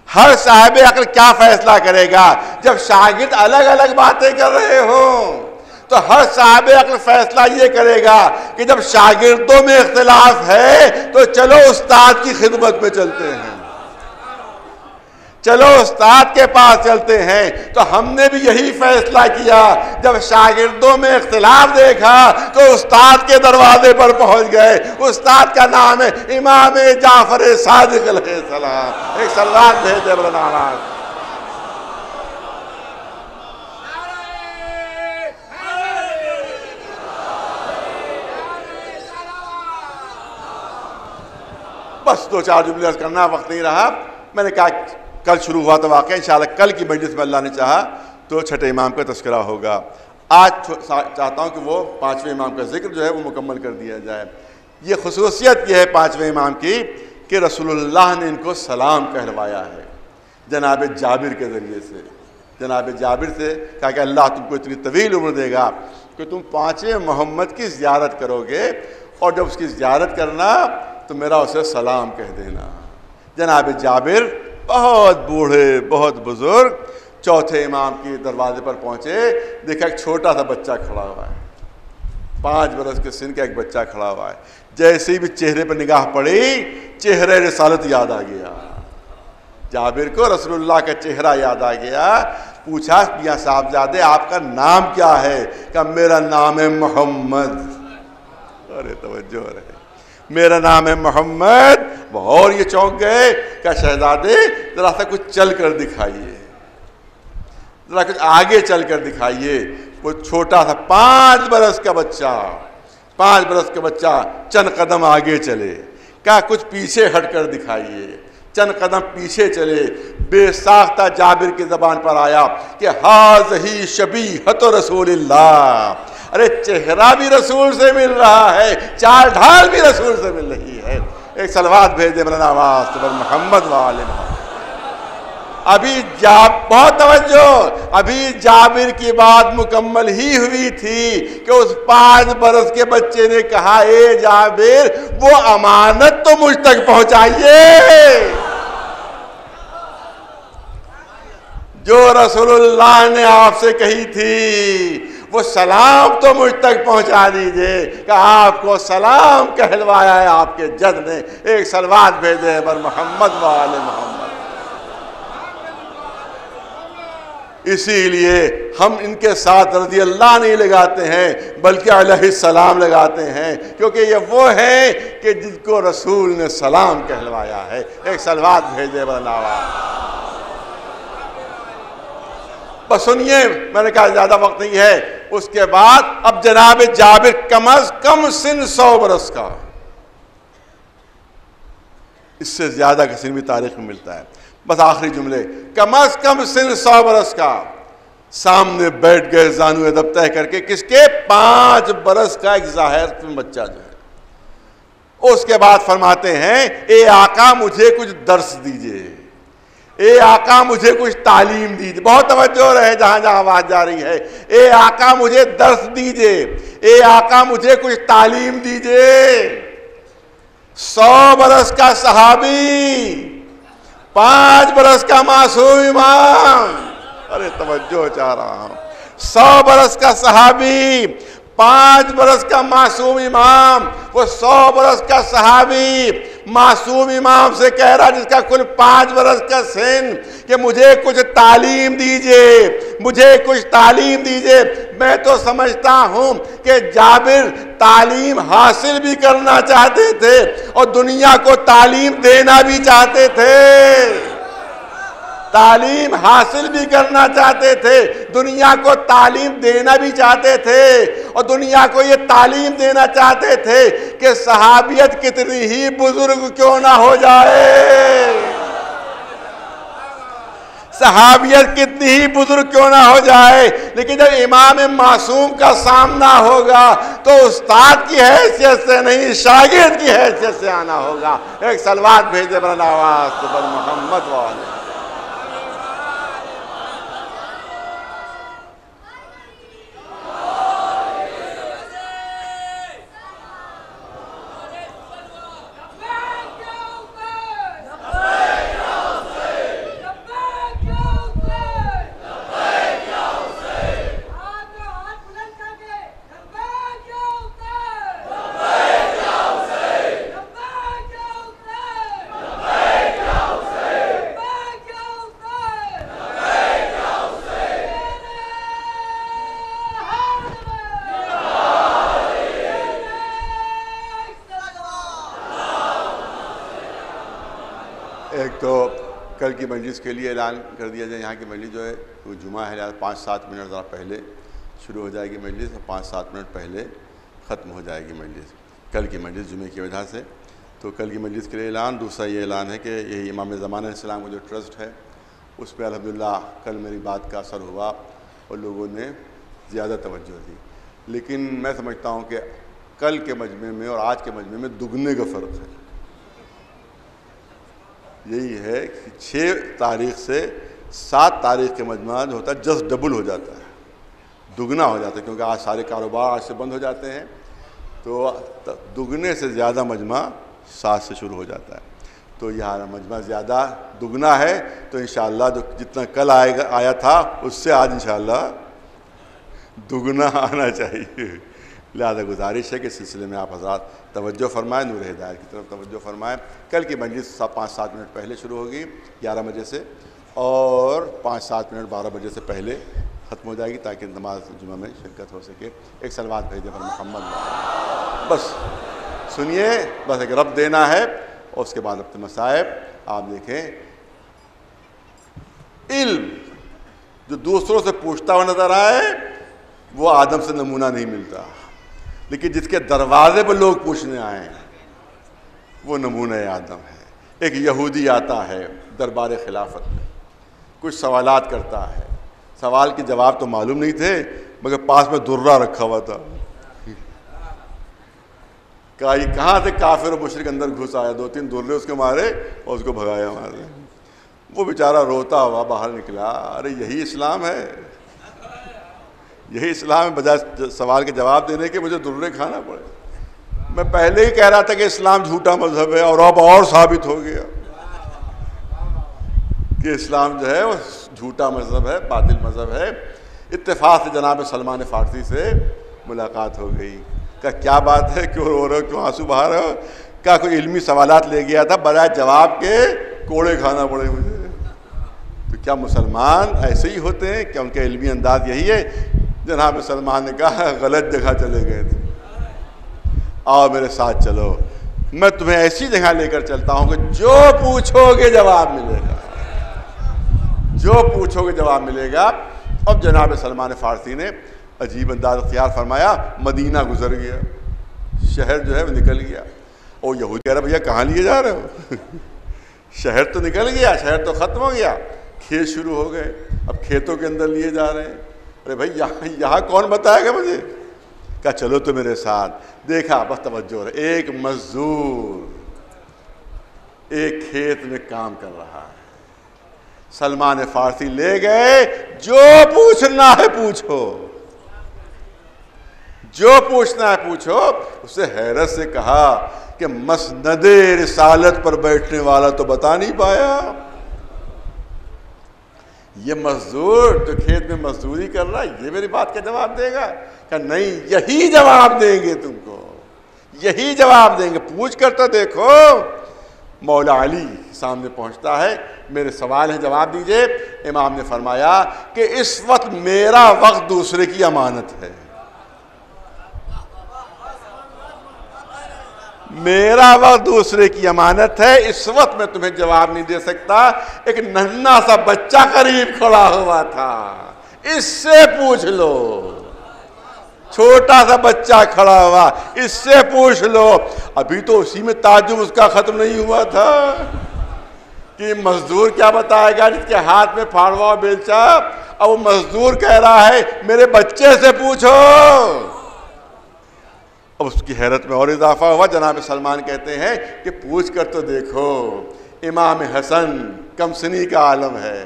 ہر صاحب عقل کیا فیصلہ کرے گا؟ جب شاگرد الگ الگ باتیں کر رہے ہوں تو ہر صاحب عقل فیصلہ یہ کرے گا کہ جب شاگردوں میں اختلاف ہے تو چلو استاد کی خدمت میں چلتے ہیں، چلو استاد کے پاس چلتے ہیں. تو ہم نے بھی یہی فیصلہ کیا. جب شاگردوں میں اختلاف دیکھا تو استاد کے دروازے پر پہنچ گئے. استاد کا نام ہے امام جعفر صادق علیہ السلام. ایک سلوات بھیجے مولانا. بس 2-4 جملے عرض کرنا، وقت نہیں رہا. میں نے کہا کل شروع ہوا تو واقعہ انشاءاللہ کل کی مجلس میں اللہ نے چاہا تو چھٹے امام کا تذکرہ ہوگا. آج چاہتا ہوں کہ وہ 5ویں امام کا ذکر جو ہے وہ مکمل کر دیا جائے. یہ خصوصیت یہ ہے 5ویں امام کی کہ رسول اللہ نے ان کو سلام کہلوایا ہے جناب جابر کے ذریعے سے. جناب جابر سے کہا کہ اللہ تم کو اتنی طویل عمر دے گا کہ تم 5ویں محمد کی زیارت کرو گے، اور جب اس کی زیارت کرنا تو میرا اسے سلام کہہ دینا. جناب جابر بہت بوڑھے، بہت بزرگ، 4تھے امام کے دروازے پر پہنچے. دیکھا ایک چھوٹا سا بچہ کھڑا ہوا ہے، 5 برس کے سن کا ایک بچہ کھڑا ہوا ہے. جیسے ہی بھی چہرے پر نگاہ پڑی چہرہ رسالت یاد آ گیا. جابر کو رسول اللہ کا چہرہ یاد آ گیا. پوچھا میاں صاحبزادے آپ کا نام کیا ہے؟ کہ میرا نام ہے محمد. ارے توجہ رہے، میرا نام ہے محمد. اور یہ چونک گئے کہ شہزادے ذرا سا کچھ چل کر دکھائیے، ذرا کچھ آگے چل کر دکھائیے. وہ چھوٹا سا 5 برس کا بچہ، 5 برس کا بچہ چند قدم آگے چلے. کہا کچھ پیچھے ہٹ کر دکھائیے. چند قدم پیچھے چلے. بے ساختہ جابر کی زبان پر آیا کہ ہاذہی شبیہۃ رسول اللہ. ارے چہرہ بھی رسول سے مل رہا ہے، چال ڈھال بھی رسول سے مل رہی ہے. ایک صلوات بھیج دے مولانا آواز پر محمد وآل محمد. بہت توجہ، ابھی جابر کی بات مکمل ہی ہوئی تھی کہ اس 5 برس کے بچے نے کہا اے جابر وہ امانت تو مجھ تک پہنچائیے جو رسول اللہ نے آپ سے کہی تھی، وہ سلام تو مجھ تک پہنچا دیجئے کہ آپ کو سلام کہلوایا ہے آپ کے جد نے، ایک صلوات بھیجے بر محمد و آل محمد۔ اسی لیے ہم ان کے ساتھ رضی اللہ نہیں لگاتے ہیں بلکہ علیہ السلام لگاتے ہیں، کیونکہ یہ وہ ہیں کہ جن کو رسول نے سلام کہلوایا ہے، ایک صلوات بھیجے بر نواز۔ بس سنیے، میں نے کہا زیادہ وقت نہیں ہے۔ اس کے بعد اب جناب جابر کم از کم سن 100 برس کا، اس سے زیادہ کسی بھی تاریخ میں ملتا ہے۔ بس آخری جملے، کم از کم سن 100 برس کا، سامنے بیٹھ گئے زانو ادب طے کر کے، کس کے؟ 5 برس کا ایک ظاہر بچہ جو ہے۔ اس کے بعد فرماتے ہیں اے آقا مجھے کچھ درس دیجئے، اے آقا مجھے کچھ تعلیم دیجئے۔ بہت توجہ رہے جہاں جہاں آواز جا رہی ہے، اے آقا مجھے درس دیجئے، اے آقا مجھے کچھ تعلیم دیجئے۔ 100 برس کا صحابی، 5 برس کا معصوم امام، ارے توجہ چاہ رہا ہوں، 100 برس کا صحابی، 5 برس کا معصوم امام، وہ 100 برس کا صحابی معصوم امام سے کہہ رہا جس کا کل 5 برس کا سن کہ مجھے کچھ تعلیم دیجئے، مجھے کچھ تعلیم دیجئے۔ میں تو سمجھتا ہوں کہ جابر تعلیم حاصل بھی کرنا چاہتے تھے اور دنیا کو تعلیم دینا بھی چاہتے تھے، تعلیم حاصل بھی کرنا چاہتے تھے، دنیا کو تعلیم دینا بھی چاہتے تھے، اور دنیا کو یہ تعلیم دینا چاہتے تھے کہ صحابیت کتنی ہی بزرگ کیوں نہ ہو جائے، صحابیت کتنی ہی بزرگ کیوں نہ ہو جائے، لیکن جب امام معصوم کا سامنا ہوگا تو استاد کی حیثیت سے نہیں شاگرد کی حیثیت سے آنا ہوگا۔ ایک صلوات بھیجے بر نواز بر محمد والے۔ ایک تو کل کی مجلس کے لیے اعلان کر دیا جائے، یہاں کی مجلس جو ہے وہ جمعہ ہے، 5-7 منٹ ذرا پہلے شروع ہو جائے گی مجلس، 5-7 منٹ پہلے ختم ہو جائے گی مجلس، کل کی مجلس جمعے کی وجہ سے۔ تو کل کی مجلس کے لیے اعلان۔ دوسرا یہ اعلان ہے کہ یہی امام زمانہ علیہ السلام کا جو ٹرسٹ ہے اس پہ الحمدللہ کل میری بات کا اثر ہوا اور لوگوں نے زیادہ توجہ دی، لیکن میں سمجھتا ہوں کہ کل کے مجمع میں اور آج کے مجمع میں دگنے کا فرق ہے۔ یہی ہے کہ 6 تاریخ سے 7 تاریخ کے مجمع جو ہوتا ہے جسٹ ڈبل ہو جاتا ہے، دگنا ہو جاتا ہے، کیونکہ آج سارے کاروبار آج سے بند ہو جاتے ہیں، تو دگنے سے زیادہ مجمع 7 سے شروع ہو جاتا ہے۔ تو یہاں مجمع زیادہ دگنا ہے، تو انشاءاللہ جو جتنا کل آیا تھا اس سے آج انشاءاللہ دگنا آنا چاہیے۔ لہذا گزارش ہے کہ اس سلسلے میں آپ حضرات توجہ فرمائیں، نور ہدایت کی طرف توجہ فرمائیں۔ کل کی مجلس 5-7 منٹ پہلے شروع ہوگی 11 بجے سے، اور 5-7 منٹ 12 بجے سے پہلے ختم ہو جائے گی تاکہ نماز جمعہ میں شرکت ہو سکے۔ ایک صلوات بھیجیں پر محمد۔ بس سنیے، بس ایک رب دینا ہے اور اس کے بعد اپنے مصائب آپ دیکھیں۔ علم جو دوسروں سے پوچھتا ہوا نظر آئے وہ آدم سے نمونہ نہیں ملتا، لیکن جس کے دروازے پر لوگ پوچھنے آئے وہ نمونہ آدم ہے۔ ایک یہودی آتا ہے دربار خلافت میں، کچھ سوالات کرتا ہے، سوال کے جواب تو معلوم نہیں تھے مگر پاس میں درہ رکھا ہوا تھا۔ کہا یہ کہاں سے کافر و مشرک اندر گھس آیا، 2-3 درے اس کے مارے اور اس کو بھگایا مارے۔ وہ بیچارہ روتا ہوا باہر نکلا، ارے یہی اسلام ہے، یہی اسلام ہے، بجائے سوال کے جواب دینے کے مجھے درے کھانا پڑے۔ میں پہلے ہی کہہ رہا تھا کہ اسلام جھوٹا مذہب ہے، اور اب اور ثابت ہو گیا کہ اسلام جو ہے وہ جھوٹا مذہب ہے، باطل مذہب ہے۔ اتفاق سے جناب سلمان فارسی سے ملاقات ہو گئی۔ کہا کیا بات ہے، کیوں رو رہے ہو، کیوں آنسو بہا رہے ہو؟ کہا کوئی علمی سوالات لے گیا تھا، بجائے جواب کے کوڑے کھانا پڑے مجھے۔ تو کیا مسلمان ایسے ہی ہوتے ہیں؟ کیا ان کا علمی انداز یہی ہے؟ جناب سلمان نے کہا غلط جگہ چلے گئے تھے، آؤ میرے ساتھ چلو، میں تمہیں ایسی جگہ لے کر چلتا ہوں کہ جو پوچھو گے جواب ملے گا، جو پوچھو گے جواب ملے گا۔ اب جناب سلمان فارسی نے عجیب انداز اختیار فرمایا، مدینہ گزر گیا، شہر جو ہے وہ نکل گیا۔ اور یہودی کہہ رہا بھیا کہاں لیے جا رہے ہو؟ شہر تو نکل گیا، شہر تو ختم ہو گیا، کھیت شروع ہو گئے، اب کھیتوں کے اندر لیے جا رہے ہیں۔ ارے بھائی یہاں کون بتائے گا مجھے؟ کہا چلو تو میرے ساتھ۔ دیکھا بس توجہ رہے، ایک مزدور ایک کھیت میں کام کر رہا ہے، سلمان فارسی لے گئے، جو پوچھنا ہے پوچھو، جو پوچھنا ہے پوچھو۔ اسے حیرت سے کہا کہ مسند رسالت پر بیٹھنے والا تو بتا نہیں پایا، یہ مزدور جو کھیت میں مزدوری کر رہا ہے یہ میری بات کا جواب دے گا؟ کہ نہیں، یہی جواب دیں گے تم کو، یہی جواب دیں گے، پوچھ کر تو دیکھو۔ مولا علی سامنے پہنچتا ہے، میرے سوال ہے جواب دیجئے۔ امام نے فرمایا کہ اس وقت میرا وقت دوسرے کی امانت ہے، میرا وقت دوسرے کی امانت ہے، اس وقت میں تمہیں جواب نہیں دے سکتا۔ ایک ننھا سا بچہ قریب کھڑا ہوا تھا، اس سے پوچھ لو، چھوٹا سا بچہ کھڑا ہوا، اس سے پوچھ لو۔ ابھی تو اسی میں تعجب اس کا ختم نہیں ہوا تھا کہ مزدور کیا بتائے گا جس کے ہاتھ میں پھاڑوا بیلچا، اب وہ مزدور کہہ رہا ہے میرے بچے سے پوچھو۔ اب اس کی حیرت میں اور اضافہ ہوا۔ جناب سلمان کہتے ہیں کہ پوچھ کر تو دیکھو، امام حسن کمسنی کا عالم ہے۔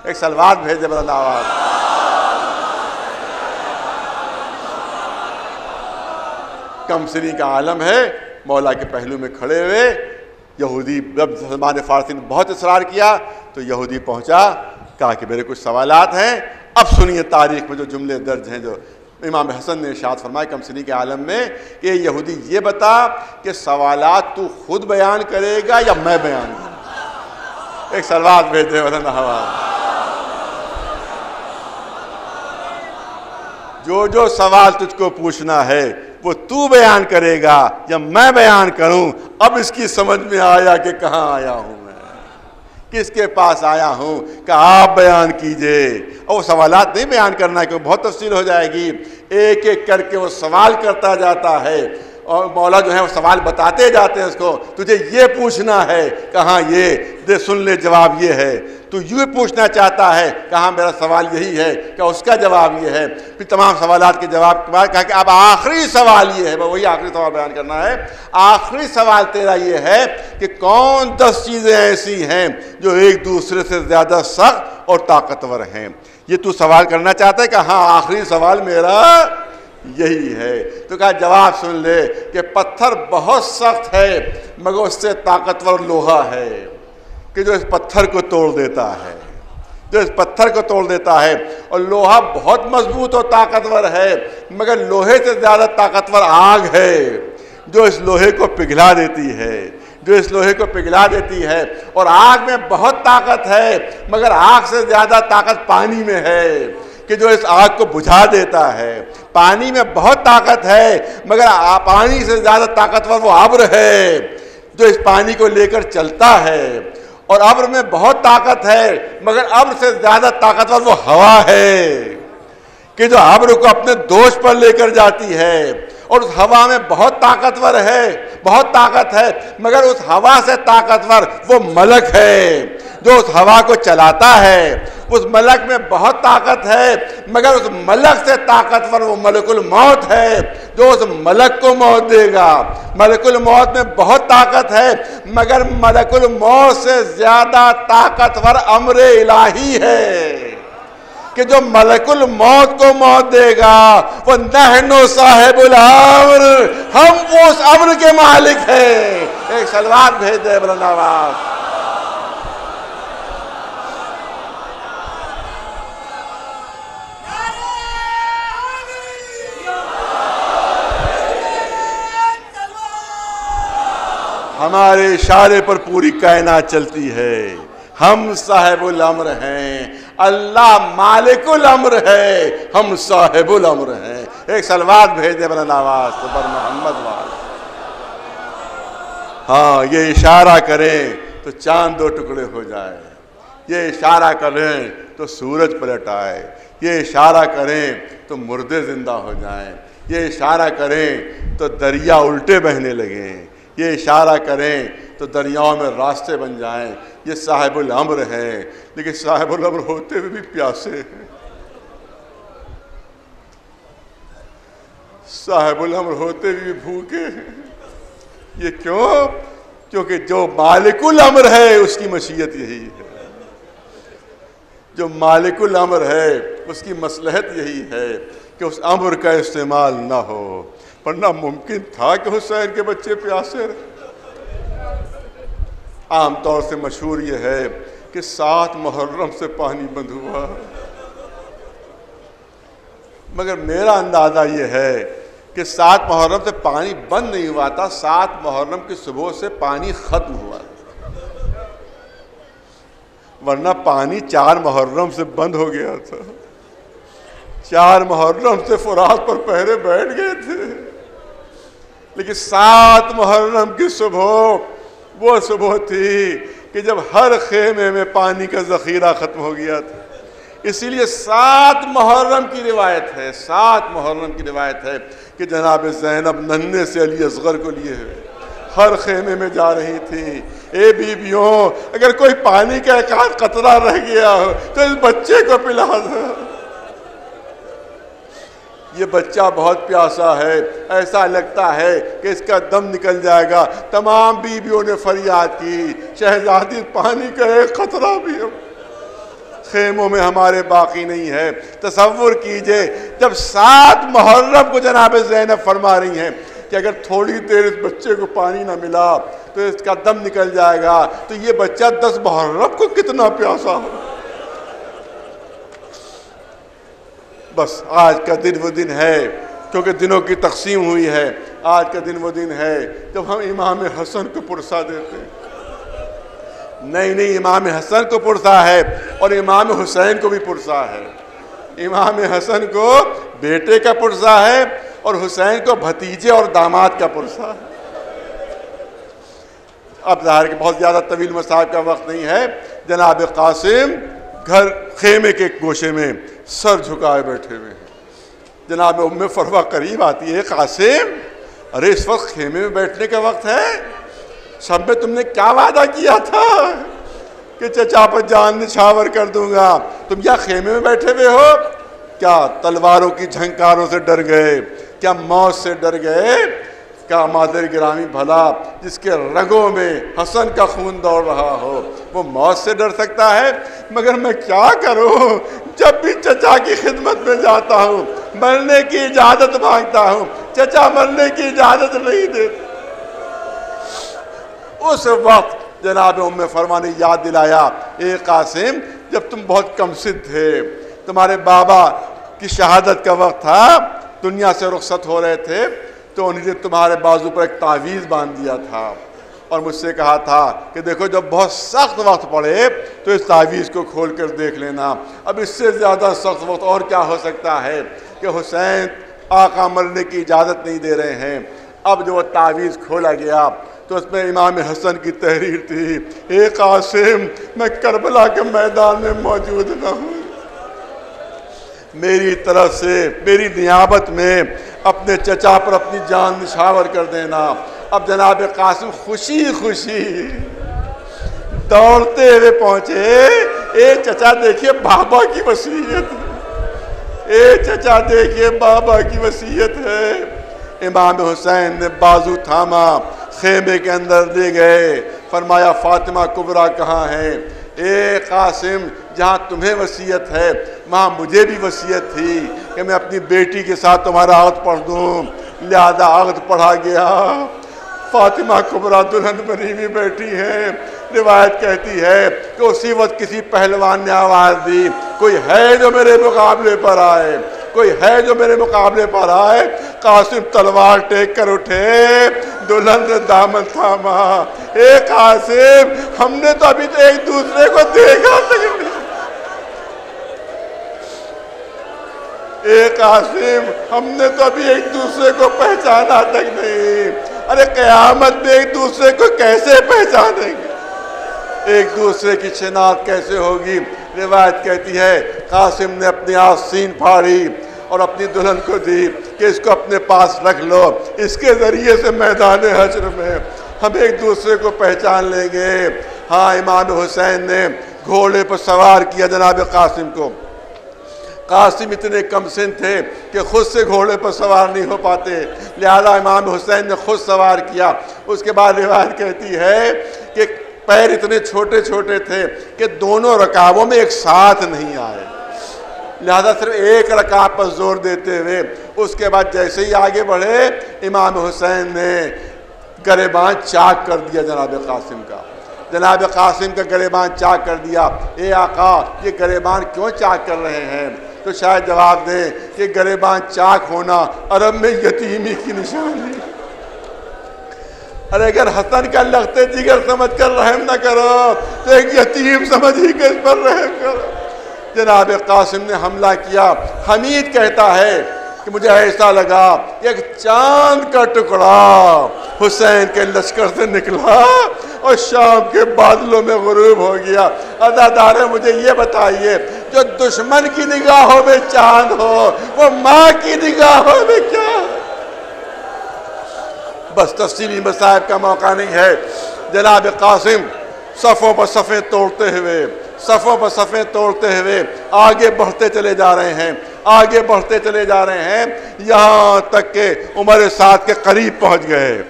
ایک سلوات بھیجے بلند آواز۔ کمسنی کا عالم ہے، مولا کے پہلو میں کھڑے ہوئے۔ یہودی جب سلمان فارسی نے بہت اصرار کیا تو یہودی پہنچا، کہا کہ میرے کچھ سوالات ہیں۔ اب سنیے تاریخ میں جو جملے درج ہیں جو امام حسن نے ارشاد فرمایا کمسنی کے عالم میں کہ یہودی یہ بتا کہ سوالات تو خود بیان کرے گا یا میں بیان کروں؟ ایک سلوات بھیجے وطن ہوا۔ جو سوال تجھ کو پوچھنا ہے وہ تو بیان کرے گا یا میں بیان کروں؟ اب اس کی سمجھ میں آیا کہ کہاں آیا ہوں میں، کس کے پاس آیا ہوں، کہ آپ بیان کیجئے۔ اور وہ سوالات نہیں بیان کرنا ہے کہ بہت تفصیل ہو جائے گی، ایک ایک کر کے وہ سوال کرتا جاتا ہے اور مولا جو ہے وہ سوال بتاتے جاتے ہیں اس کو۔ تجھے یہ پوچھنا ہے، کہاں یہ دے، سن لے جواب یہ ہے۔ تو یہ پوچھنا چاہتا ہے، کہاں میرا سوال یہی ہے، کیا اس کا جواب یہ ہے۔ پھر تمام سوالات کے جواب کے بعد کہا کہ اب آخری سوال یہ ہے، وہی آخری سوال بیان کرنا ہے۔ آخری سوال تیرا یہ ہے کہ کون 10 چیزیں ایسی ہیں جو ایک دوسرے سے زیادہ سخت اور طاقتور ہیں۔ یہ تو سوال کرنا چاہتا ہے کہ ہاں آخری سوال میرا یہی ہے۔ تو کہا جواب سن لے کہ پتھر بہت سخت ہے مگر اس سے طاقتور لوہا ہے کہ جو اس پتھر کو توڑ دیتا ہے، جو اس پتھر کو توڑ دیتا ہے۔ اور لوہا بہت مضبوط اور طاقتور ہے مگر لوہے سے زیادہ طاقتور آگ ہے جو اس لوہے کو پگھلا دیتی ہے، جو اس لوہے کو پگھلا دیتی ہے۔ اور آگ میں بہت طاقت ہے مگر آگ سے زیادہ طاقت پانی میں ہے کہ جو اس آگ کو بجھا دیتا ہے۔ پانی میں بہت طاقت ہے مگر پانی سے زیادہ طاقتور وہ ابر ہے جو اس پانی کو لے کر چلتا ہے۔ اور ابر میں بہت طاقت ہے مگر ابر سے زیادہ طاقتور وہ ہوا ہے کہ جو ابر کو اپنے دوش پر لے کر جاتی ہے۔ اور اس ہوا میں بہت طاقتور ہے، بہت طاقت ہے مگر اس ہوا سے طاقتور وہ ملک ہے جو اس ہوا کو چلاتا ہے۔ اس ملک میں بہت طاقت ہے، مگر اس ملک سے طاقتور وہ ملک الموت ہے جو اس ملک کو موت دے گا۔ ملک الموت میں بہت طاقت ہے، مگر ملک الموت سے زیادہ طاقتور امر الہی ہے کہ جو ملک الموت کو موت دے گا وہ نحن صاحب الامر، ہم وہ اس امر کے مالک ہیں۔ ایک صلوات بھیج دے بلند آواز۔ ہمارے اشارے پر پوری کائنات چلتی ہے، ہم صاحب الامر ہیں، اللہ مالک الامر ہے، ہم صاحب الامر ہیں۔ ایک صلوات بھیج دے بلند آواز تو پر محمد وال۔ ہاں یہ اشارہ کریں تو چاند دو ٹکڑے ہو جائے، یہ اشارہ کریں تو سورج پلٹ آئے، یہ اشارہ کریں تو مردے زندہ ہو جائیں، یہ اشارہ کریں تو دریا الٹے بہنے لگیں، یہ اشارہ کریں تو دریاؤں میں راستے بن جائیں۔ یہ صاحب الامر ہیں، لیکن صاحب الامر ہوتے ہوئے بھی پیاسے ہیں، صاحب الامر ہوتے ہوئے بھی بھوکے ہیں۔ یہ کیوں؟ کیونکہ جو مالک الامر ہے اس کی مشیت یہی ہے، جو مالک الامر ہے اس کی مصلحت یہی ہے کہ اس امر کا استعمال نہ ہو، ورنہ ممکن تھا کہ حسین کے بچے پیاسے رہے۔ عام طور سے مشہور یہ ہے کہ 7 محرم سے پانی بند ہوا، مگر میرا اندازہ یہ ہے کہ 7 محرم سے پانی بند نہیں ہوا تھا، 7 محرم کی صبح سے پانی ختم ہوا، ورنہ پانی 4 محرم سے بند ہو گیا تھا۔ 4 محرم سے فرات پر پہرے بیٹھ گئے تھے، لیکن 7 محرم کی صبح وہ صبح تھی کہ جب ہر خیمے میں پانی کا ذخیرہ ختم ہو گیا تھا۔ اسی لیے 7 محرم کی روایت ہے، 7 محرم کی روایت ہے کہ جناب زینب ننھے سے علی اصغر کو لیے ہوئے ہر خیمے میں جا رہی تھی۔ اے بیویوں، اگر کوئی پانی کا ایک آدھ قطرہ رہ گیا ہو تو اس بچے کو پلا دو، یہ بچہ بہت پیاسا ہے، ایسا لگتا ہے کہ اس کا دم نکل جائے گا۔ تمام بیویوں نے فریاد کی، شہزادی پانی کا ایک قطرہ بھی خیموں میں ہمارے باقی نہیں ہے۔ تصور کیجئے جب 7 محرم کو جناب زینب فرما رہی ہیں کہ اگر تھوڑی دیر اس بچے کو پانی نہ ملا تو اس کا دم نکل جائے گا، تو یہ بچہ 10 محرم کو کتنا پیاسا ہو۔ بس آج کا دن وہ دن ہے، کیونکہ دنوں کی تقسیم ہوئی ہے، آج کا دن وہ دن ہے جب ہم امام حسن کو پرسا دیتے ہیں۔ نہیں، امام حسن کو پرسا ہے اور امام حسین کو بھی پرسا ہے۔ امام حسن کو بیٹے کا پرسا ہے اور حسین کو بھتیجے اور داماد کا پرسا ہے۔ اب ظاہر کہ بہت زیادہ طویل مصاحب کا وقت نہیں ہے۔ جناب قاسم گھر خیمے کے گوشے میں سر جھکائے بیٹھے ہوئے ہیں۔ جناب ام فروہ قریب آتی ہے، قاسم ارے اس وقت خیمے میں بیٹھنے کا وقت ہے، سب میں تم نے کیا وعدہ کیا تھا کہ چچا پر جان نچھاور کر دوں گا، تم کیا خیمے میں بیٹھے ہوئے ہو؟ کیا تلواروں کی جھنکاروں سے ڈر گئے؟ کیا موت سے ڈر گئے؟ کیا مادر گرامی بھلا جس کے رگوں میں حسن کا خون دوڑ رہا ہو وہ موت سے ڈر سکتا ہے؟ مگر میں کیا کروں، جب بھی چچا کی خدمت میں جاتا ہوں مرنے کی اجازت مانگتا ہوں، چچا مرنے کی اجازت نہیں دیتے۔ اس وقت جناب ام فرما نے یاد دلایا، اے قاسم جب تم بہت کم سن تھے، تمہارے بابا کی شہادت کا وقت تھا، دنیا سے رخصت ہو رہے تھے، تو انہوں نے تمہارے بازو پر ایک تعویذ باندھ دیا تھا اور مجھ سے کہا تھا کہ دیکھو جب بہت سخت وقت پڑے تو اس تعویذ کو کھول کر دیکھ لینا۔ اب اس سے زیادہ سخت وقت اور کیا ہو سکتا ہے کہ حسین آقا مرنے کی اجازت نہیں دے رہے ہیں۔ اب جو وہ تعویذ کھولا گیا تو اس میں امام حسن کی تحریر تھی، اے قاسم میں کربلا کے میدان میں موجود نہ ہوں، میری طرف سے میری نیابت میں اپنے چچا پر اپنی جان نچھاور کر دینا۔ اب جناب قاسم خوشی خوشی دوڑتے ہوئے پہنچے اے چچا دیکھیے بابا کی وصیت ہے، اے چچا دیکھیے بابا کی وصیت ہے۔ امام حسین نے بازو تھاما، خیمے کے اندر لے گئے، فرمایا فاطمہ کبریٰ کہاں ہے؟ اے قاسم جہاں تمہیں وصیت ہے وہاں مجھے بھی وصیت تھی کہ میں اپنی بیٹی کے ساتھ تمہارا عقد پڑھ دوں، لہذا عقد پڑھا گیا۔ فاطمہ کبریٰ دلہن بنی ہوئی بیٹھی ہیں۔ روایت کہتی ہے کہ اسی وقت کسی پہلوان نے آواز دی، کوئی ہے جو میرے مقابلے پر آئے، کوئی ہے جو میرے مقابلے پر آئے۔ قاسم تلوار ٹیک کر اٹھے، دلہن نے دامن تھاما، اے قاسم ہم نے تو ابھی تو ایک دوسرے کو دیکھا تک نہیں، اے قاسم ہم نے تو ابھی ایک دوسرے کو پہچانا تک نہیں۔ ارے قیامت میں ایک دوسرے کو کیسے پہچانیں گے، ایک دوسرے کی شناخت کیسے ہوگی؟ روایت کہتی ہے قاسم نے اپنی آستین پھاڑی اور اپنی دلہن کو دی کہ اس کو اپنے پاس رکھ لو، اس کے ذریعے سے میدان حشر میں ہم ایک دوسرے کو پہچان لیں گے۔ ہاں امام حسین نے گھوڑے پر سوار کیا جناب قاسم کو۔ قاسم اتنے کم سن تھے کہ خود سے گھوڑے پر سوار نہیں ہو پاتے، لہذا امام حسین نے خود سوار کیا۔ اس کے بعد روایت کہتی ہے کہ پیر اتنے چھوٹے چھوٹے تھے کہ دونوں رکابوں میں ایک ساتھ نہیں آئے، لہذا صرف ایک رکعت پر زور دیتے ہوئے اس کے بعد جیسے ہی آگے بڑھے امام حسین نے گریبان چاک کر دیا جناب قاسم کا، جناب قاسم کا گریبان چاک کر دیا۔ اے آقا یہ گریبان کیوں چاک کر رہے ہیں؟ تو شاید جواب دیں کہ گریبان چاک ہونا عرب میں یتیمی کی نشانی۔ ارے اگر حسن کا لختے جگر سمجھ کر رحم نہ کرو تو ایک یتیم سمجھ ہی کے اس پر رحم کرو۔ جناب قاسم نے حملہ کیا۔ حمید کہتا ہے کہ مجھے ایسا لگا کہ ایک چاند کا ٹکڑا حسین کے لشکر سے نکلا اور شام کے بادلوں میں غروب ہو گیا۔ عزادار مجھے یہ بتائیے جو دشمن کی نگاہوں میں چاند ہو وہ ماں کی نگاہوں میں کیا؟ بس تفصیلی مصائب کا موقع نہیں ہے۔ جناب قاسم صفوں پر صفیں توڑتے ہوئے آگے بڑھتے چلے جا رہے ہیں، آگے بڑھتے چلے جا رہے ہیں، یہاں تک کہ عمر سعد کے قریب پہنچ گئے۔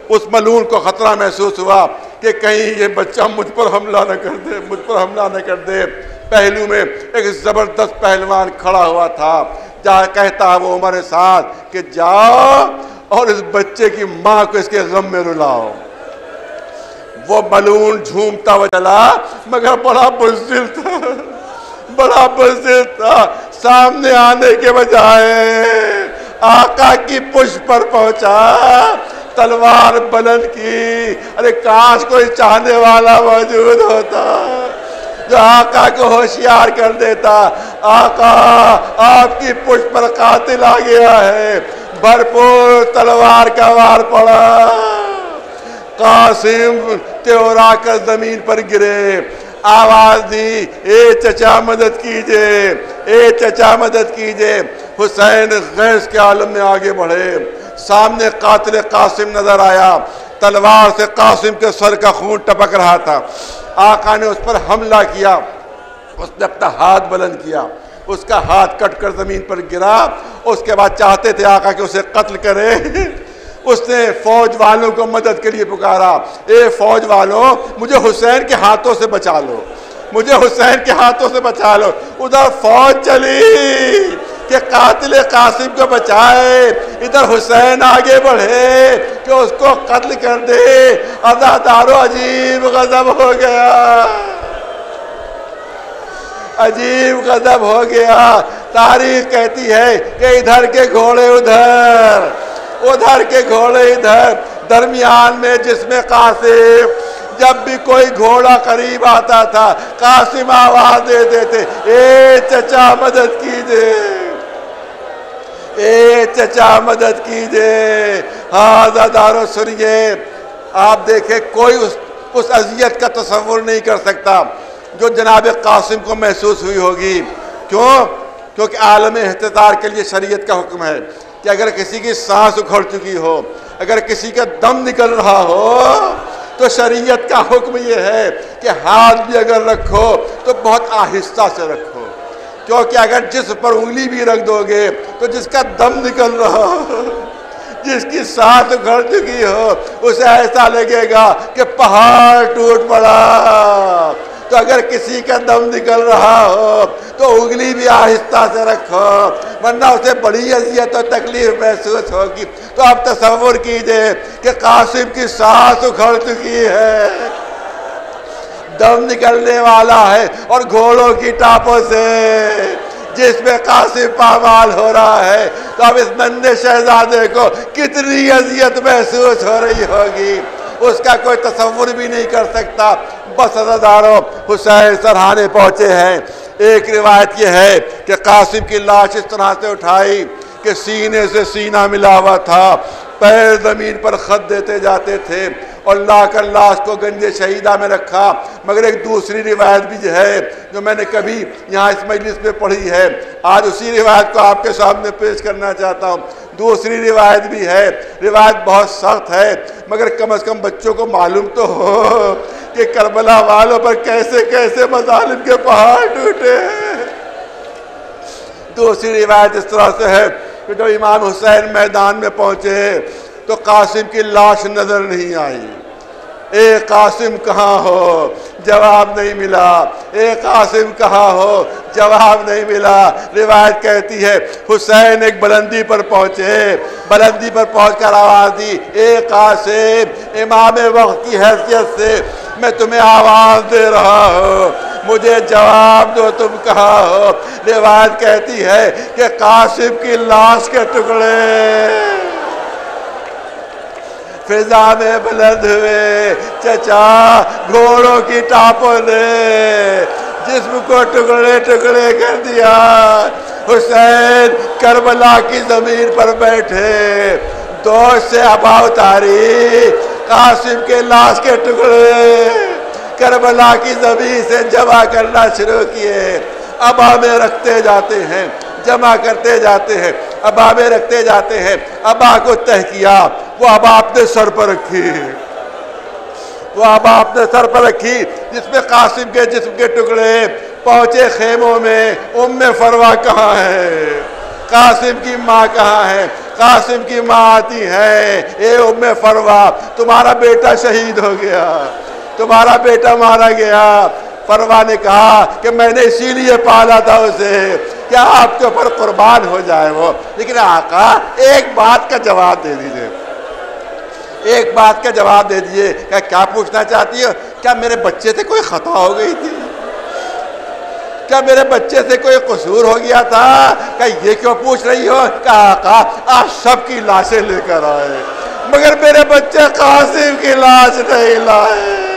اس ملعون کو خطرہ محسوس ہوا کہ کہیں یہ بچہ مجھ پر حملہ نہ کر دے۔ پہلو میں ایک زبردست پہلوان کھڑا ہوا تھا، جہاں کہتا وہ عمر سعد کہ جاؤ اور اس بچے کی ماں کو اس کے غم میں رلاؤ۔ وہ ملعون جھومتا ہوا چلا مگر بڑا بزدل تھا، سامنے آنے کے بجائے آقا کی پشت پر پہنچا، تلوار بلند کی۔ ارے کاش کوئی چاہنے والا موجود ہوتا جو آقا کو ہوشیار کر دیتا، آقا آپ کی پشت پر قاتل آ گیا ہے۔ بھرپور تلوار کا وار پڑا، قاسم تیورا کر زمین پر گرے، آواز دی اے چچا مدد کیجئے، اے چچا مدد کیجئے۔ حسین غیظ کے عالم میں آگے بڑھے، سامنے قاتل قاسم نظر آیا، تلوار سے قاسم کے سر کا خون ٹپک رہا تھا۔ آقا نے اس پر حملہ کیا، اس نے اپنا ہاتھ بلند کیا، اس کا ہاتھ کٹ کر زمین پر گرا۔ اس کے بعد چاہتے تھے آقا کہ اسے قتل کرے، اس نے فوج والوں کو مدد کے لیے پکارا، اے فوج والوں مجھے حسین کے ہاتھوں سے بچا لو، مجھے حسین کے ہاتھوں سے بچا لو۔ ادھر فوج چلی کہ قاتل قاسم کو بچائے، ادھر حسین آگے بڑھے کہ اس کو قتل کر دے۔ عزادارو عجیب غضب ہو گیا، عجیب غضب ہو گیا۔ تاریخ کہتی ہے کہ ادھر کے گھوڑے ادھر کے گھوڑے ادھر، درمیان میں جس میں قاسم، جب بھی کوئی گھوڑا قریب آتا تھا قاسم آواز دے دیتے اے چچا مدد کیجئے، اے چچا مدد کیجئے۔ ہاں عزادارو سنیے، آپ دیکھیں کوئی اس اذیت کا تصور نہیں کر سکتا جو جناب قاسم کو محسوس ہوئی ہوگی۔ کیونکہ عالم احتضار کے لیے شریعت کا حکم ہے کہ اگر کسی کی سانس اکھڑ چکی ہو، اگر کسی کا دم نکل رہا ہو تو شریعت کا حکم یہ ہے کہ ہاتھ بھی اگر رکھو تو بہت آہستہ سے رکھو، کیونکہ اگر جس پر انگلی بھی رکھ دو گے تو جس کا دم نکل رہا ہو، جس کی سانس اکھڑ چکی ہو، اسے ایسا لگے گا کہ پہاڑ ٹوٹ پڑا۔ تو اگر کسی کا دم نکل رہا ہو تو انگلی بھی آہستہ سے رکھو، ورنہ اسے بڑی اذیت اور تکلیف محسوس ہوگی۔ تو آپ تصور کیجئے کہ قاسم کی سانس اکھڑ چکی ہے، دم نکلنے والا ہے، اور گھوڑوں کی ٹاپوں سے جس میں قاسم پامال ہو رہا ہے، تو اب اس ننھے شہزادے کو کتنی اذیت محسوس ہو رہی ہوگی، اس کا کوئی تصور بھی نہیں کر سکتا۔ بس عزادارو، حسین سرہانے پہنچے ہیں۔ ایک روایت یہ ہے کہ قاسم کی لاش اس طرح سے اٹھائی کہ سینے سے سینہ ملا ہوا تھا، پیر زمین پر خط دیتے جاتے تھے، اور لا کر لاش کو گنج شہیدہ میں رکھا۔ مگر ایک دوسری روایت بھی ہے جو میں نے کبھی یہاں اس مجلس میں پڑھی ہے، آج اسی روایت کو آپ کے سامنے پیش کرنا چاہتا ہوں۔ دوسری روایت بھی ہے، روایت بہت سخت ہے، مگر کم از کم بچوں کو معلوم تو ہو کہ کربلا والوں پر کیسے کیسے مظالم کے پہاڑ ٹوٹے ہیں۔ دوسری روایت اس طرح سے ہے کہ جب امام حسین میدان میں پہنچے تو قاسم کی لاش نظر نہیں آئی۔ اے قاسم کہاں ہو؟ جواب نہیں ملا۔ اے قاسم کہاں ہو؟ جواب نہیں ملا۔ روایت کہتی ہے حسین ایک بلندی پر پہنچے، بلندی پر پہنچ کر آواز دی، اے قاسم، امام وقت کی حیثیت سے میں تمہیں آواز دے رہا ہوں، مجھے جواب دو، تم کہاں ہو؟ روایت کہتی ہے کہ قاسم کی لاش کے ٹکڑے فضا میں بلند ہوئے۔ چچا، گھوڑوں کی ٹاپوں نے جسم کو ٹکڑے ٹکڑے کر دیا۔ حسین کربلا کی زمین پر بیٹھے، دوش سے ابا اتاری، قاسم کے لاش کے ٹکڑے کربلا کی زمین سے جمع کرنا شروع کیے۔ ابا میں رکھتے جاتے ہیں، جمع کرتے جاتے ہیں، ابا میں رکھتے جاتے ہیں۔ ابا کو تہہ کیا، وہ ابا اپنے سر پر رکھی، وہ ابا اپنے سر پر رکھی جس میں قاسم کے جسم کے ٹکڑے پہنچے خیموں میں۔ ام فروا کہاں ہے؟ قاسم کی ماں کہاں ہے؟ قاسم کی ماں آتی ہے، اے ام فروا، تمہارا بیٹا شہید ہو گیا، تمہارا بیٹا مارا گیا۔ فروا نے کہا کہ میں نے اسی لیے پالا تھا اسے کہ آپ کے اوپر قربان ہو جائے وہ، لیکن آقا ایک بات کا جواب دے دیجئے، ایک بات کا جواب دے دیجئے۔ کیا پوچھنا چاہتی ہو؟ کیا میرے بچے سے کوئی خطا ہو گئی تھی؟ کیا میرے بچے سے کوئی قصور ہو گیا تھا؟ کہ یہ کیوں پوچھ رہی ہو؟ کہ آقا آپ سب کی لاشیں لے کر آئے مگر میرے بچے قاسم کی لاش نہیں لائے،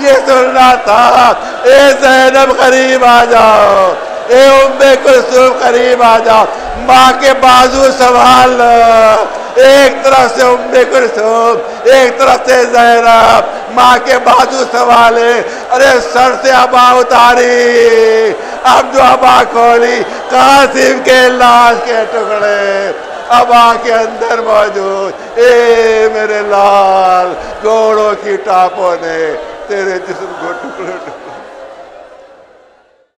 یہ سننا تھا۔ اے زینب قریب آ جاؤ، اے ام کلثوم قریب آ جاؤ، ماں کے بازو سنبھال لو۔ ایک طرف سے ام کلثوم، ایک طرف سے زینب، ماں کے بازو سنبھالے، ارے سر سے ابا اتاری، اب جو ابا کھولی قاسم کے لاش کے ٹکڑے ابا کے اندر موجود۔ اے میرے لال، گھوڑوں کی ٹاپوں نے تیرے جسم کو ٹکڑے ٹکڑے